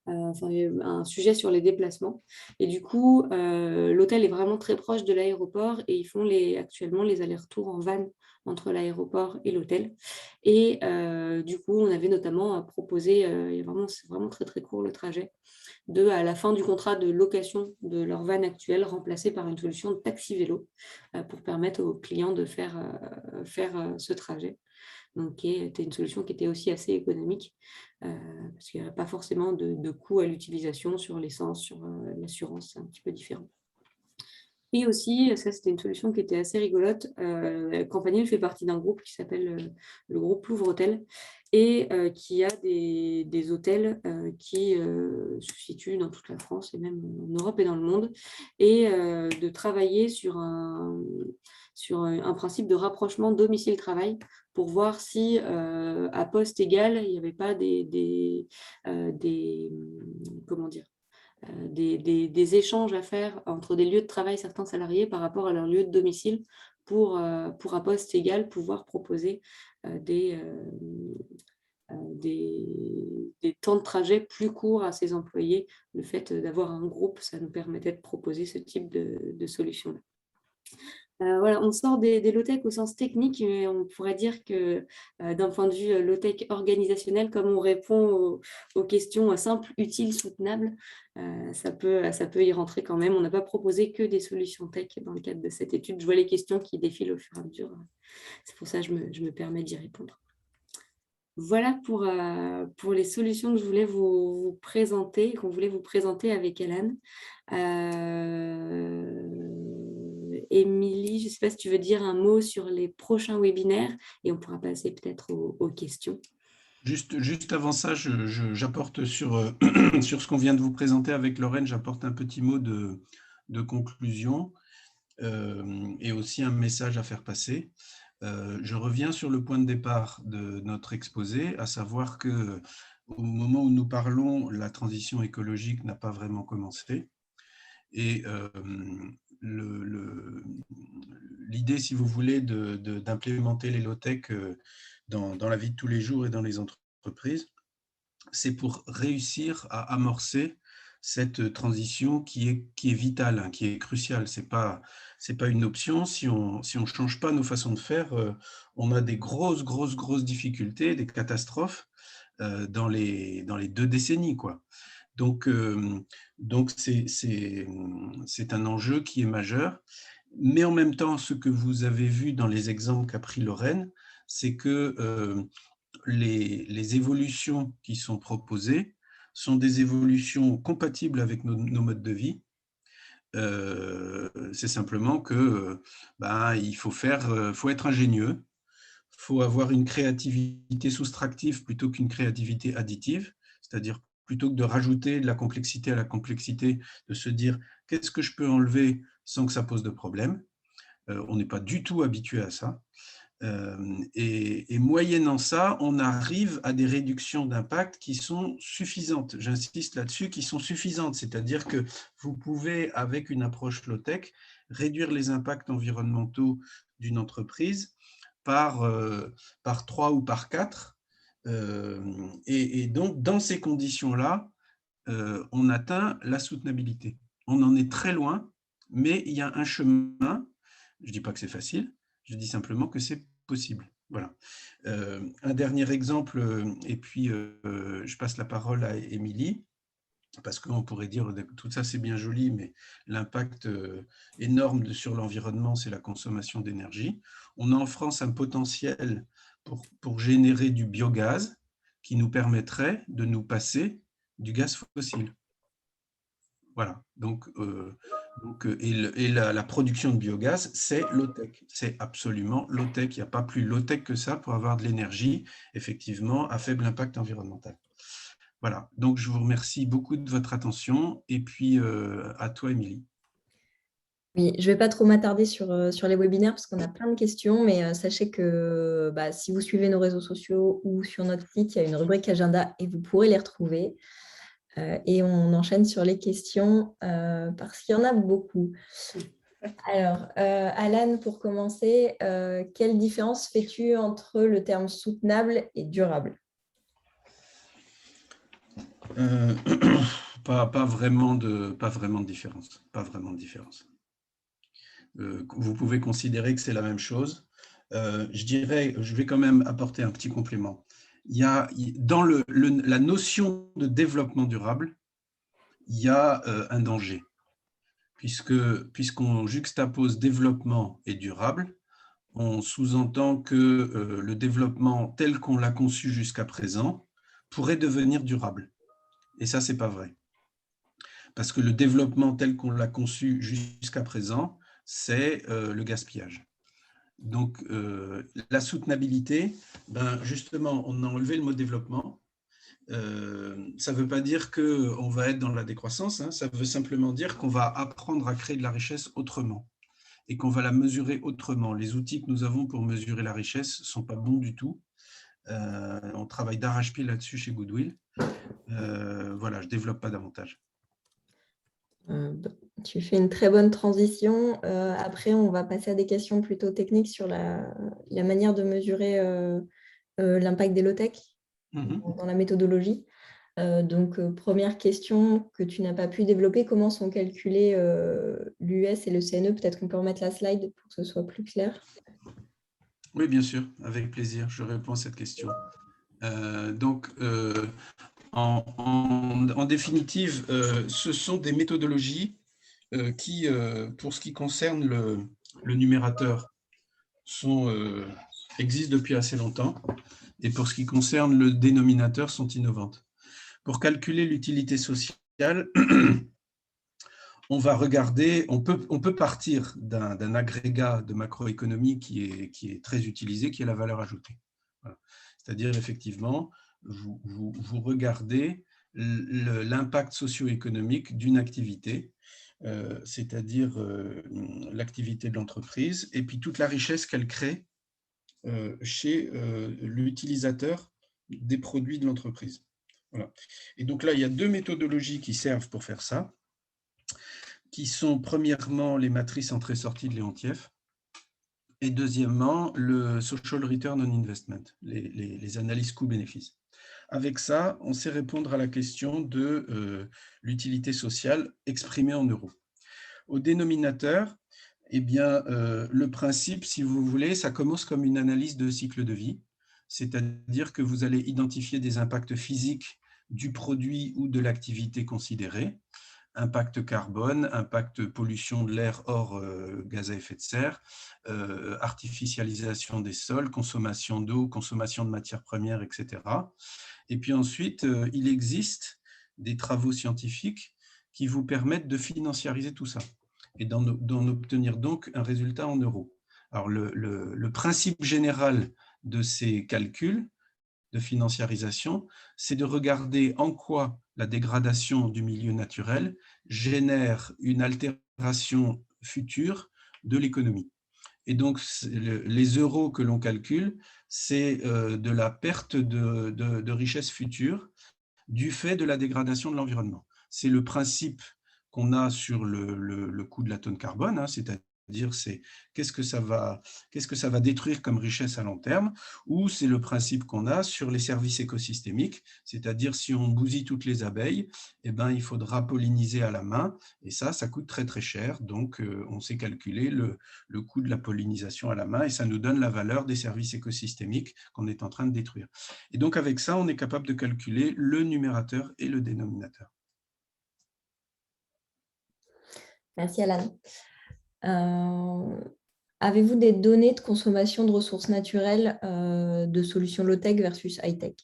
Un sujet sur les déplacements. Et du coup, l'hôtel est vraiment très proche de l'aéroport et ils font actuellement les allers-retours en van entre l'aéroport et l'hôtel. Et du coup, on avait notamment proposé, c'est vraiment très très court le trajet, à la fin du contrat de location de leur van actuelle, remplacé par une solution de taxi-vélo pour permettre aux clients de faire ce trajet. Donc, qui était une solution qui était aussi assez économique, parce qu'il n'y a pas forcément de coût à l'utilisation sur l'essence, sur l'assurance, c'est un petit peu différent. Et aussi, ça c'était une solution qui était assez rigolote, Campanile fait partie d'un groupe qui s'appelle le groupe Louvre Hôtel, et qui a des hôtels qui se situent dans toute la France et même en Europe et dans le monde, et de travailler sur un principe de rapprochement domicile-travail pour voir si, à poste égal, il n'y avait pas des échanges à faire entre des lieux de travail certains salariés par rapport à leur lieu de domicile pour à poste égal pouvoir proposer des temps de trajet plus courts à ses employés. Le fait d'avoir un groupe, ça nous permettait de proposer ce type de solution-là. On sort des low-tech au sens technique, mais on pourrait dire que d'un point de vue low-tech organisationnel, comme on répond aux questions simples, utiles, soutenables, ça peut y rentrer quand même. On n'a pas proposé que des solutions tech dans le cadre de cette étude. Je vois les questions qui défilent au fur et à mesure. C'est pour ça que je me permets d'y répondre. Voilà pour les solutions que je voulais vous présenter, qu'on voulait vous présenter avec Alan. Émilie, je ne sais pas si tu veux dire un mot sur les prochains webinaires et on pourra passer peut-être aux questions. Juste avant ça, j'apporte sur, sur ce qu'on vient de vous présenter avec Lorraine, j'apporte un petit mot de conclusion et aussi un message à faire passer. Je reviens sur le point de départ de notre exposé, à savoir que au moment où nous parlons, la transition écologique n'a pas vraiment commencé. Et l'idée, si vous voulez, d'implémenter les low-tech dans la vie de tous les jours et dans les entreprises, c'est pour réussir à amorcer cette transition qui est vitale, hein, qui est cruciale. C'est pas une option. Si on change pas nos façons de faire, on a des grosses difficultés, des catastrophes dans les 2 décennies, quoi. Donc c'est un enjeu qui est majeur. Mais en même temps, ce que vous avez vu dans les exemples qu'a pris Lorraine, c'est que les évolutions qui sont proposées sont des évolutions compatibles avec nos modes de vie. C'est simplement que il faut être ingénieux, il faut avoir une créativité soustractive plutôt qu'une créativité additive, c'est-à-dire plutôt que de rajouter de la complexité à la complexité, de se dire qu'est-ce que je peux enlever sans que ça pose de problème. On n'est pas du tout habitué à ça. Et moyennant ça, on arrive à des réductions d'impact qui sont suffisantes. J'insiste là-dessus, qui sont suffisantes. C'est-à-dire que vous pouvez, avec une approche low-tech, réduire les impacts environnementaux d'une entreprise par 3 ou par 4. Et donc, dans ces conditions-là, on atteint la soutenabilité. On en est très loin, mais il y a un chemin. Je ne dis pas que c'est facile, je dis simplement que c'est possible. Voilà. Un dernier exemple, et puis je passe la parole à Émilie, parce qu'on pourrait dire que tout ça c'est bien joli, mais l'impact énorme sur l'environnement, c'est la consommation d'énergie. On a en France un potentiel pour générer du biogaz qui nous permettrait de nous passer du gaz fossile. Voilà. Donc la production de biogaz, c'est low-tech. C'est absolument low-tech. Il n'y a pas plus low-tech que ça pour avoir de l'énergie, effectivement, à faible impact environnemental. Voilà. Donc, je vous remercie beaucoup de votre attention. Et puis, à toi, Émilie. Oui, je ne vais pas trop m'attarder sur les webinaires parce qu'on a plein de questions, mais sachez que si vous suivez nos réseaux sociaux ou sur notre site, il y a une rubrique agenda et vous pourrez les retrouver. Et on enchaîne sur les questions parce qu'il y en a beaucoup. Alors, Alan, pour commencer, quelle différence fais-tu entre le terme soutenable et durable? Pas vraiment de différence. Pas vraiment de différence. Vous pouvez considérer que c'est la même chose. Je vais quand même apporter un petit complément. Dans la notion de développement durable, il y a un danger, puisqu'on juxtapose développement et durable, on sous-entend que le développement tel qu'on l'a conçu jusqu'à présent pourrait devenir durable. Et ça, c'est pas vrai. Parce que le développement tel qu'on l'a conçu jusqu'à présent, c'est le gaspillage. Donc, la soutenabilité, justement, on a enlevé le mot développement. Ça ne veut pas dire qu'on va être dans la décroissance, hein, ça veut simplement dire qu'on va apprendre à créer de la richesse autrement et qu'on va la mesurer autrement. Les outils que nous avons pour mesurer la richesse ne sont pas bons du tout. On travaille d'arrache-pied là-dessus chez Goodwill. Voilà, je ne développe pas davantage. Tu fais une très bonne transition. Après, on va passer à des questions plutôt techniques sur la manière de mesurer l'impact des low-tech dans la méthodologie. Donc, première question que tu n'as pas pu développer, comment sont calculés l'US et le CNE? Peut-être qu'on peut remettre la slide pour que ce soit plus clair. Oui, bien sûr, avec plaisir, je réponds à cette question. En définitive, ce sont des méthodologies qui, pour ce qui concerne le numérateur, existent depuis assez longtemps. et pour ce qui concerne le dénominateur, sont innovantes. Pour calculer l'utilité sociale, on va regarder, on peut partir d'un agrégat de macroéconomie qui est très utilisé, qui est la valeur ajoutée. Voilà. C'est-à-dire, effectivement, vous regardez l'impact socio-économique d'une activité, c'est-à-dire l'activité de l'entreprise, et puis toute la richesse qu'elle crée chez l'utilisateur des produits de l'entreprise. Voilà. Et donc là, il y a deux méthodologies qui servent pour faire ça, qui sont premièrement les matrices entrée-sortie de Leontief, et deuxièmement le Social Return on Investment, les analyses coûts-bénéfices. Avec ça, on sait répondre à la question de l'utilité sociale exprimée en euros. Au dénominateur, eh bien, le principe, si vous voulez, ça commence comme une analyse de cycle de vie, c'est-à-dire que vous allez identifier des impacts physiques du produit ou de l'activité considérée, impact carbone, impact pollution de l'air hors gaz à effet de serre, artificialisation des sols, consommation d'eau, consommation de matières premières, etc. Et puis ensuite, il existe des travaux scientifiques qui vous permettent de financiariser tout ça et d'en obtenir donc un résultat en euros. Alors, le principe général de ces calculs de financiarisation, c'est de regarder en quoi la dégradation du milieu naturel génère une altération future de l'économie. Et donc, les euros que l'on calcule, c'est de la perte de richesse future du fait de la dégradation de l'environnement. C'est le principe qu'on a sur le coût de la tonne carbone, hein, c'est-à-dire qu'est-ce que ça va détruire comme richesse à long terme, ou c'est le principe qu'on a sur les services écosystémiques, c'est-à-dire si on bousille toutes les abeilles, eh ben, il faudra polliniser à la main, et ça coûte très très cher, donc on sait calculer le coût de la pollinisation à la main, et ça nous donne la valeur des services écosystémiques qu'on est en train de détruire. Et donc avec ça, on est capable de calculer le numérateur et le dénominateur. Merci Alan. Avez-vous des données de consommation de ressources naturelles de solutions low-tech versus high-tech?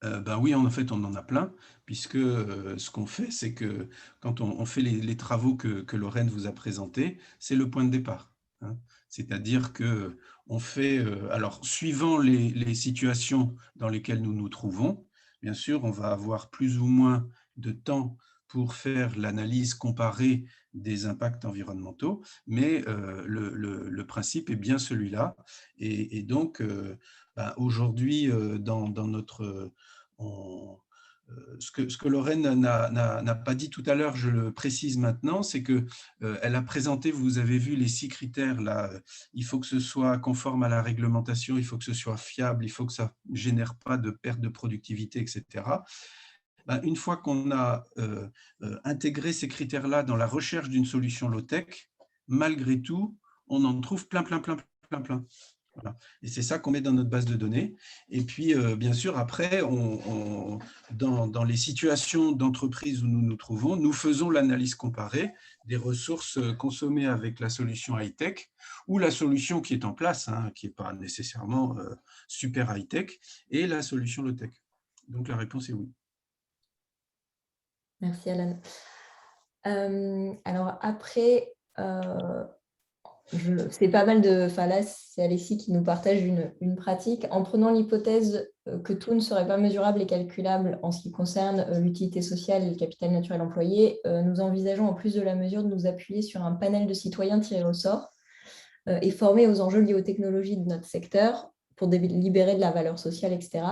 Ben oui, en fait, on en a plein, puisque ce qu'on fait, c'est que quand on fait les travaux que Lorraine vous a présentés, c'est le point de départ. Hein. C'est-à-dire qu'on fait, alors suivant les situations dans lesquelles nous nous trouvons, bien sûr, on va avoir plus ou moins de temps pour faire l'analyse comparée des impacts environnementaux, mais le principe est bien celui-là. Et donc, ben, aujourd'hui, dans notre ce que Lorraine n'a pas dit tout à l'heure, je le précise maintenant, c'est qu'elle a présenté, vous avez vu les 6 critères là, il faut que ce soit conforme à la réglementation, il faut que ce soit fiable, il faut que ça ne génère pas de perte de productivité, etc. Ben, une fois qu'on a intégré ces critères-là dans la recherche d'une solution low-tech, malgré tout, on en trouve plein. Voilà. Et c'est ça qu'on met dans notre base de données. Et puis, bien sûr, après, dans les situations d'entreprise où nous nous trouvons, nous faisons l'analyse comparée des ressources consommées avec la solution high-tech ou la solution qui est en place, hein, qui n'est pas nécessairement super high-tech, et la solution low-tech. Donc, la réponse est oui. Merci Alan. Alors après, c'est pas mal de... Enfin là, c'est Alexis qui nous partage une pratique. En prenant l'hypothèse que tout ne serait pas mesurable et calculable en ce qui concerne l'utilité sociale et le capital naturel employé, nous envisageons en plus de la mesure de nous appuyer sur un panel de citoyens tirés au sort et formés aux enjeux liés aux technologies de notre secteur pour libérer de la valeur sociale, etc.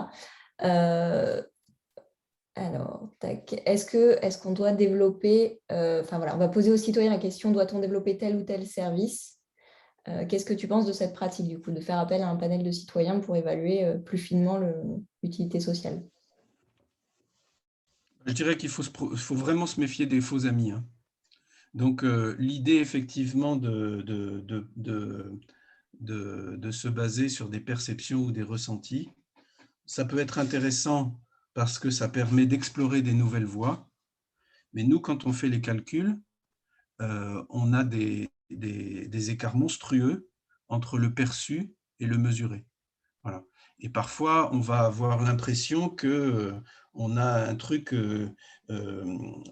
Alors, est-ce qu'on doit développer, enfin voilà, on va poser aux citoyens la question, doit-on développer tel ou tel service? Qu'est-ce que tu penses de cette pratique, du coup, de faire appel à un panel de citoyens pour évaluer plus finement l'utilité sociale? Je dirais qu'il faut vraiment se méfier des faux amis. Hein. Donc, l'idée, effectivement, de se baser sur des perceptions ou des ressentis, ça peut être intéressant parce que ça permet d'explorer des nouvelles voies. Mais nous, quand on fait les calculs, on a des écarts monstrueux entre le perçu et le mesurer. Voilà. Et parfois, on va avoir l'impression que on a un truc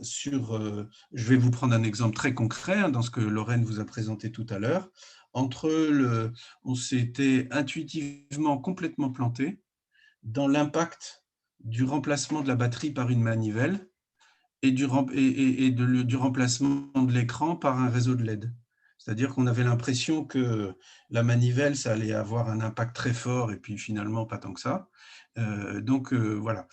sur… je vais vous prendre un exemple très concret dans ce que Lorraine vous a présenté tout à l'heure. On s'était intuitivement complètement planté dans l'impact du remplacement de la batterie par une manivelle et du remplacement de l'écran par un réseau de LED. C'est-à-dire qu'on avait l'impression que la manivelle, ça allait avoir un impact très fort et puis finalement pas tant que ça. Voilà.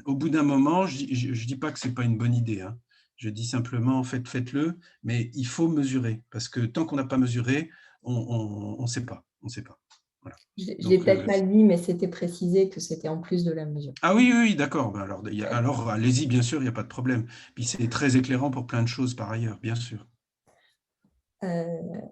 Au bout d'un moment, je ne dis pas que ce n'est pas une bonne idée. Hein. Je dis simplement, faites-le, mais il faut mesurer. Parce que tant qu'on n'a pas mesuré, on ne sait pas. On sait pas. Voilà. Je l'ai peut-être mal dit, mais c'était précisé que c'était en plus de la mesure. Ah oui, oui, d'accord. Ben alors allez-y, bien sûr, il n'y a pas de problème. Puis c'est très éclairant pour plein de choses par ailleurs, bien sûr.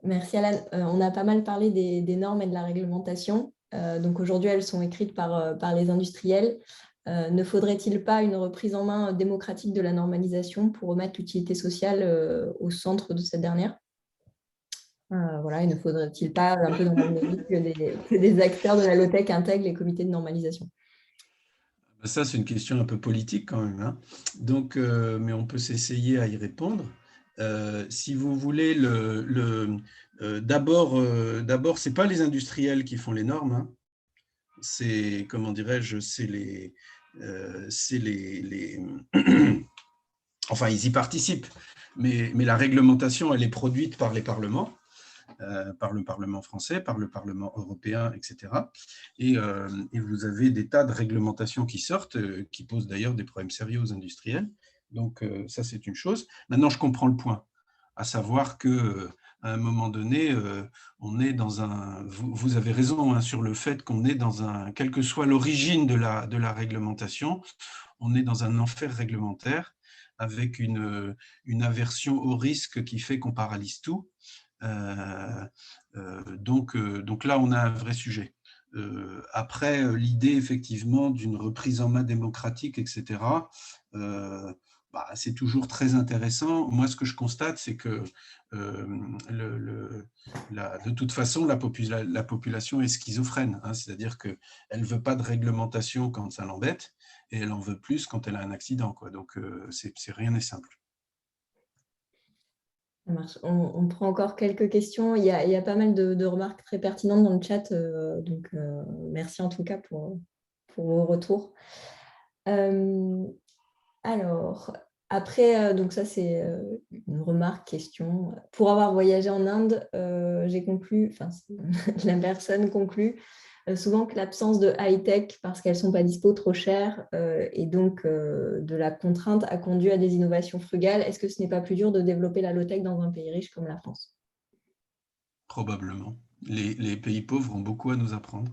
Merci Alan. On a pas mal parlé des normes et de la réglementation. Donc aujourd'hui, elles sont écrites par les industriels. Ne faudrait-il pas une reprise en main démocratique de la normalisation pour remettre l'utilité sociale au centre de cette dernière? Voilà, et ne faudrait-il pas, un peu dans la même logique, que des acteurs de la low-tech intègrent les comités de normalisation? Ça, c'est une question un peu politique quand même. Hein. Donc, mais on peut s'essayer à y répondre. Si vous voulez, d'abord, ce n'est pas les industriels qui font les normes. Hein. C'est, comment dirais-je, enfin, ils y participent. Mais la réglementation, elle est produite par les parlements. Par le Parlement français, par le Parlement européen, etc. Et vous avez des tas de réglementations qui sortent, qui posent d'ailleurs des problèmes sérieux aux industriels. Donc, ça, c'est une chose. Maintenant, je comprends le point, à savoir qu'à un moment donné, on est dans un… Vous avez raison hein, sur le fait qu'on est dans un… Quelle que soit l'origine de la réglementation, on est dans un enfer réglementaire avec une aversion au risque qui fait qu'on paralyse tout. Donc là, on a un vrai sujet. Après, l'idée effectivement d'une reprise en main démocratique, etc., c'est toujours très intéressant. Moi, ce que je constate, c'est que de toute façon, la population est schizophrène. Hein, c'est-à-dire qu'elle ne veut pas de réglementation quand ça l'embête et elle en veut plus quand elle a un accident. Quoi. Donc, rien n'est simple. Ça marche. On prend encore quelques questions. Il y a pas mal de remarques très pertinentes dans le chat. Donc, merci en tout cas pour vos retours. Alors, après, donc ça, c'est une remarque, question. Pour avoir voyagé en Inde, j'ai conclu, enfin, la personne conclut souvent que l'absence de high-tech, parce qu'elles ne sont pas dispo, trop chères, et donc de la contrainte a conduit à des innovations frugales. Est-ce que ce n'est pas plus dur de développer la low-tech dans un pays riche comme la France? Probablement. Les pays pauvres ont beaucoup à nous apprendre.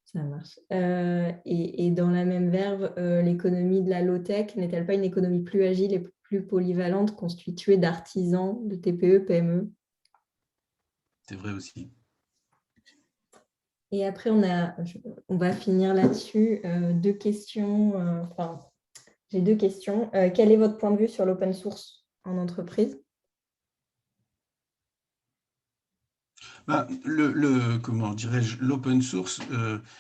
Ça marche. Et dans la même verve, l'économie de la low-tech n'est-elle pas une économie plus agile et plus polyvalente, constituée d'artisans, de TPE, PME? C'est vrai aussi. Et après, on va finir là-dessus. Deux questions. J'ai deux questions. Quel est votre point de vue sur l'open source en entreprise? Comment dirais-je, l'open source,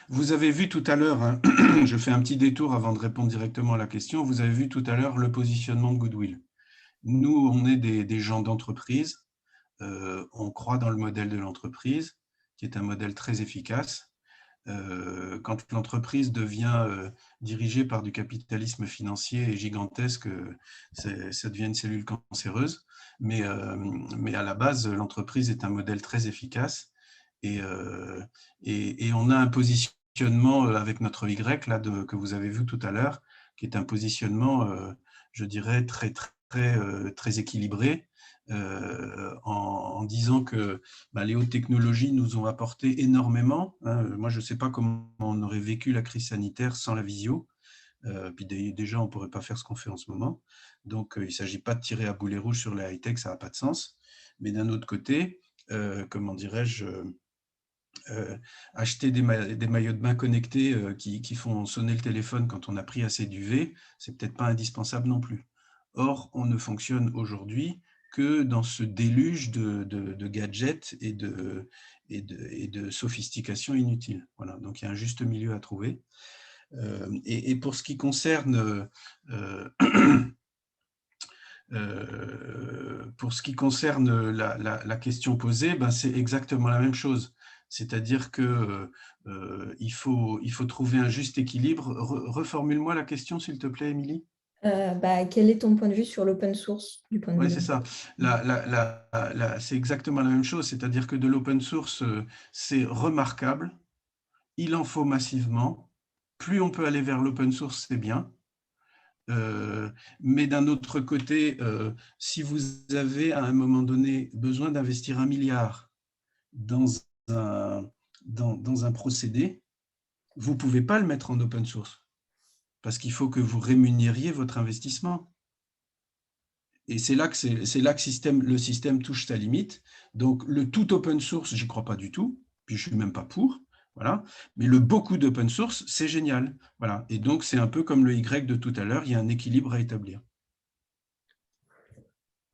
vous avez vu tout à l'heure, hein, je fais un petit détour avant de répondre directement à la question, vous avez vu tout à l'heure le positionnement de Goodwill. Nous, on est des gens d'entreprise, on croit dans le modèle de l'entreprise, qui est un modèle très efficace. Quand l'entreprise devient dirigée par du capitalisme financier et gigantesque, ça devient une cellule cancéreuse. Mais à la base, l'entreprise est un modèle très efficace et on a un positionnement avec notre Y là, que vous avez vu tout à l'heure, qui est un positionnement, je dirais, très équilibré, en disant que les hautes technologies nous ont apporté énormément. Hein. Moi, je ne sais pas comment on aurait vécu la crise sanitaire sans la visio. Puis déjà, on ne pourrait pas faire ce qu'on fait en ce moment. Donc, il ne s'agit pas de tirer à boulet rouge sur la high-tech, ça n'a pas de sens. Mais d'un autre côté, comment dirais-je, acheter des maillots de bain connectés qui font sonner le téléphone quand on a pris assez d'UV, c'est peut-être pas indispensable non plus. Or, on ne fonctionne aujourd'hui que dans ce déluge de gadgets et de sophistication inutile. Voilà, donc il y a un juste milieu à trouver. Et pour ce qui concerne la question posée, ben c'est exactement la même chose. C'est-à-dire que il faut trouver un juste équilibre. Reformule-moi la question, s'il te plaît, Émilie. Quel est ton point de vue sur l'open source du point de vue Oui, c'est ça. C'est exactement la même chose. C'est-à-dire que de l'open source, c'est remarquable. Il en faut massivement. Plus on peut aller vers l'open source, c'est bien. Mais d'un autre côté, si vous avez à un moment donné besoin d'investir 1 milliard dans un procédé, vous ne pouvez pas le mettre en open source parce qu'il faut que vous rémunériez votre investissement. Et c'est là que le système touche sa limite. Donc, le tout open source, j'y crois pas du tout, puis je suis même pas pour. Voilà. Mais le beaucoup d'open source, c'est génial. Voilà. Et donc, c'est un peu comme le Y de tout à l'heure, il y a un équilibre à établir.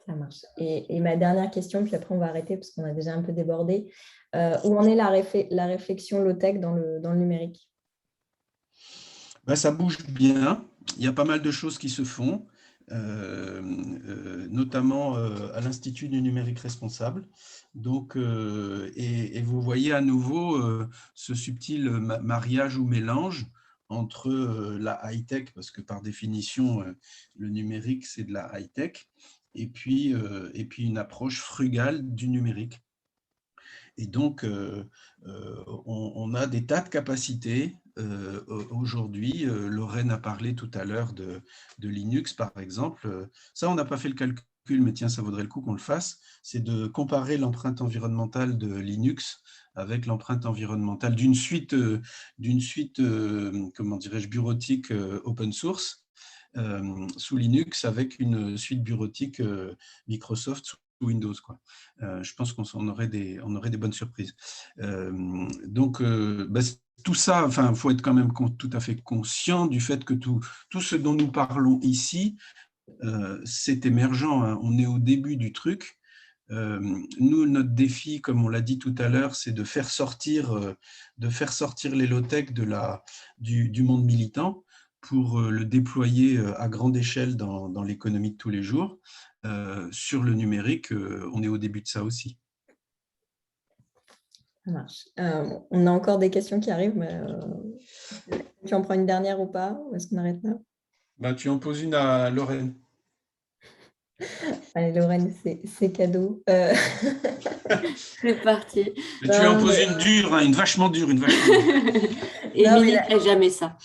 Ça marche. Et ma dernière question, puis après on va arrêter parce qu'on a déjà un peu débordé. Où en est la réflexion low-tech dans le numérique? Ben, ça bouge bien. Il y a pas mal de choses qui se font, notamment à l'Institut du numérique responsable. Donc, et vous voyez à nouveau ce subtil mariage ou mélange entre la high-tech, parce que par définition, le numérique, c'est de la high-tech, et puis une approche frugale du numérique. Et donc, on a des tas de capacités aujourd'hui. Lorraine a parlé tout à l'heure de Linux, par exemple. Ça, on n'a pas fait le calcul, mais tiens, ça vaudrait le coup qu'on le fasse. C'est de comparer l'empreinte environnementale de Linux avec l'empreinte environnementale d'une suite, comment dirais-je, bureautique open source sous Linux avec une suite bureautique Microsoft sous Windows, quoi. Je pense qu'on aurait des bonnes surprises. Donc, tout ça, enfin, il faut être quand même tout à fait conscient du fait que tout ce dont nous parlons ici, c'est émergent, hein. On est au début du truc. Nous, notre défi, comme on l'a dit tout à l'heure, c'est de faire sortir les low-tech du monde militant pour le déployer à grande échelle dans l'économie de tous les jours. Sur le numérique, on est au début de ça aussi. Ça marche. On a encore des questions qui arrivent, mais tu en prends une dernière ou pas? Ou est-ce qu'on arrête là? Tu en poses une à Lorraine. Allez, Lorraine, c'est cadeau. C'est parti. Tu en poses une dure, hein, une vachement dure. Émilie ne fait jamais ça.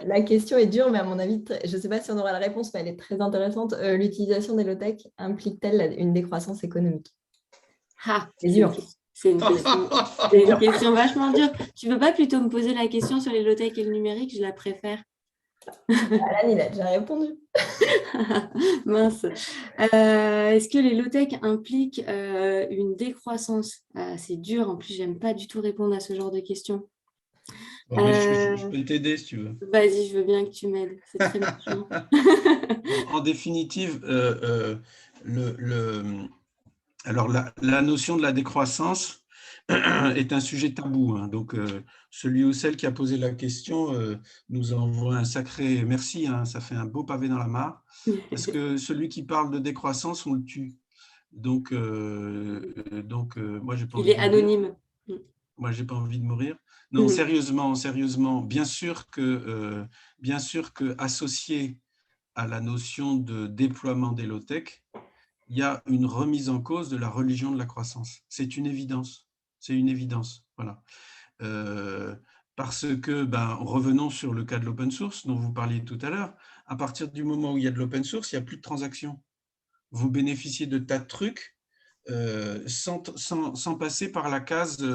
La question est dure, mais à mon avis, je ne sais pas si on aura la réponse, mais elle est très intéressante. L'utilisation des low-tech implique-t-elle une décroissance économique? C'est dur. C'est une question vachement dure. Tu ne veux pas plutôt me poser la question sur les low-tech et le numérique? Je la préfère. Alan, il a déjà répondu. Mince. Est-ce que les low-tech impliquent une décroissance? C'est dur. En plus, j'aime pas du tout répondre à ce genre de questions. Bon, mais je peux t'aider si tu veux. Vas-y, je veux bien que tu m'aides. C'est très méchant. En définitive, alors la notion de la décroissance est un sujet tabou, hein. Donc, celui ou celle qui a posé la question nous envoie un sacré merci, hein. Ça fait un beau pavé dans la mare, parce que celui qui parle de décroissance, on le tue. Donc moi, j'ai pas envie de mourir. Il est anonyme. Moi, j'ai pas envie de mourir. Non, sérieusement, bien sûr que associé à la notion de déploiement des low-tech, il y a une remise en cause de la religion de la croissance. C'est une évidence. Voilà. Parce que, revenons sur le cas de l'open source dont vous parliez tout à l'heure. À partir du moment où il y a de l'open source, il n'y a plus de transactions. Vous bénéficiez de tas de trucs sans passer par la case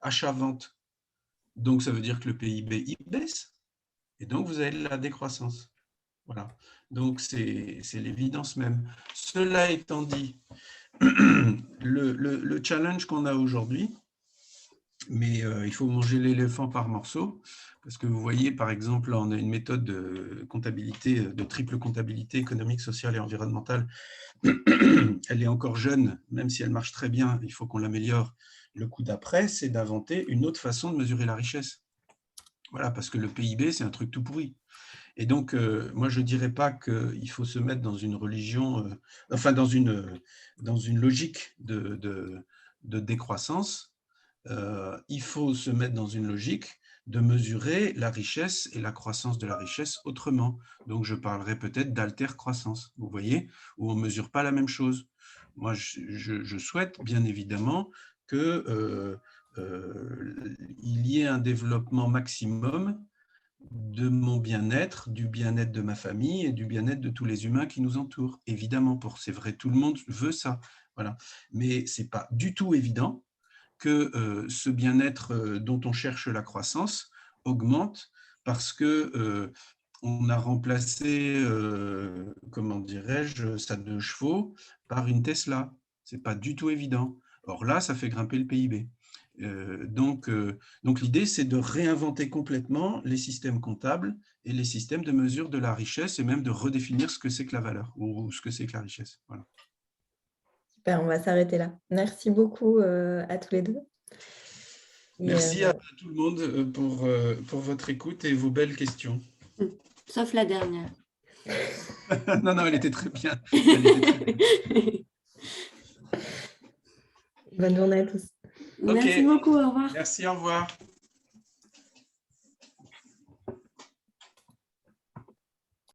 achat-vente. Donc, ça veut dire que le PIB il baisse. Et donc, vous avez de la décroissance. Voilà. Donc, c'est l'évidence même. Cela étant dit, le challenge qu'on a aujourd'hui, Mais il faut manger l'éléphant par morceaux, parce que vous voyez, par exemple, on a une méthode de comptabilité, de triple comptabilité économique, sociale et environnementale. Elle est encore jeune, même si elle marche très bien, il faut qu'on l'améliore. Le coup d'après, c'est d'inventer une autre façon de mesurer la richesse. Voilà, parce que le PIB, c'est un truc tout pourri. Et donc, moi, je ne dirais pas qu'il faut se mettre dans une religion, enfin, dans une logique de décroissance. Il faut se mettre dans une logique de mesurer la richesse et la croissance de la richesse autrement. Donc, je parlerai peut-être d'alter-croissance, vous voyez, où on ne mesure pas la même chose. Moi, je souhaite bien évidemment qu'il y ait un développement maximum de mon bien-être, du bien-être de ma famille et du bien-être de tous les humains qui nous entourent. Évidemment, c'est vrai, tout le monde veut ça. Voilà. Mais ce n'est pas du tout évident que ce bien-être dont on cherche la croissance augmente parce que on a remplacé, comment dirais-je, sa 2 chevaux par une Tesla. Ce n'est pas du tout évident. Or là, ça fait grimper le PIB. Donc l'idée, c'est de réinventer complètement les systèmes comptables et les systèmes de mesure de la richesse et même de redéfinir ce que c'est que la valeur ou ce que c'est que la richesse. Voilà. Super, on va s'arrêter là. Merci beaucoup à tous les deux. Merci à tout le monde pour votre écoute et vos belles questions. Sauf la dernière. Non, elle était très bien. Elle était très bien. Bonne journée à tous. Merci beaucoup, au revoir. Merci, au revoir.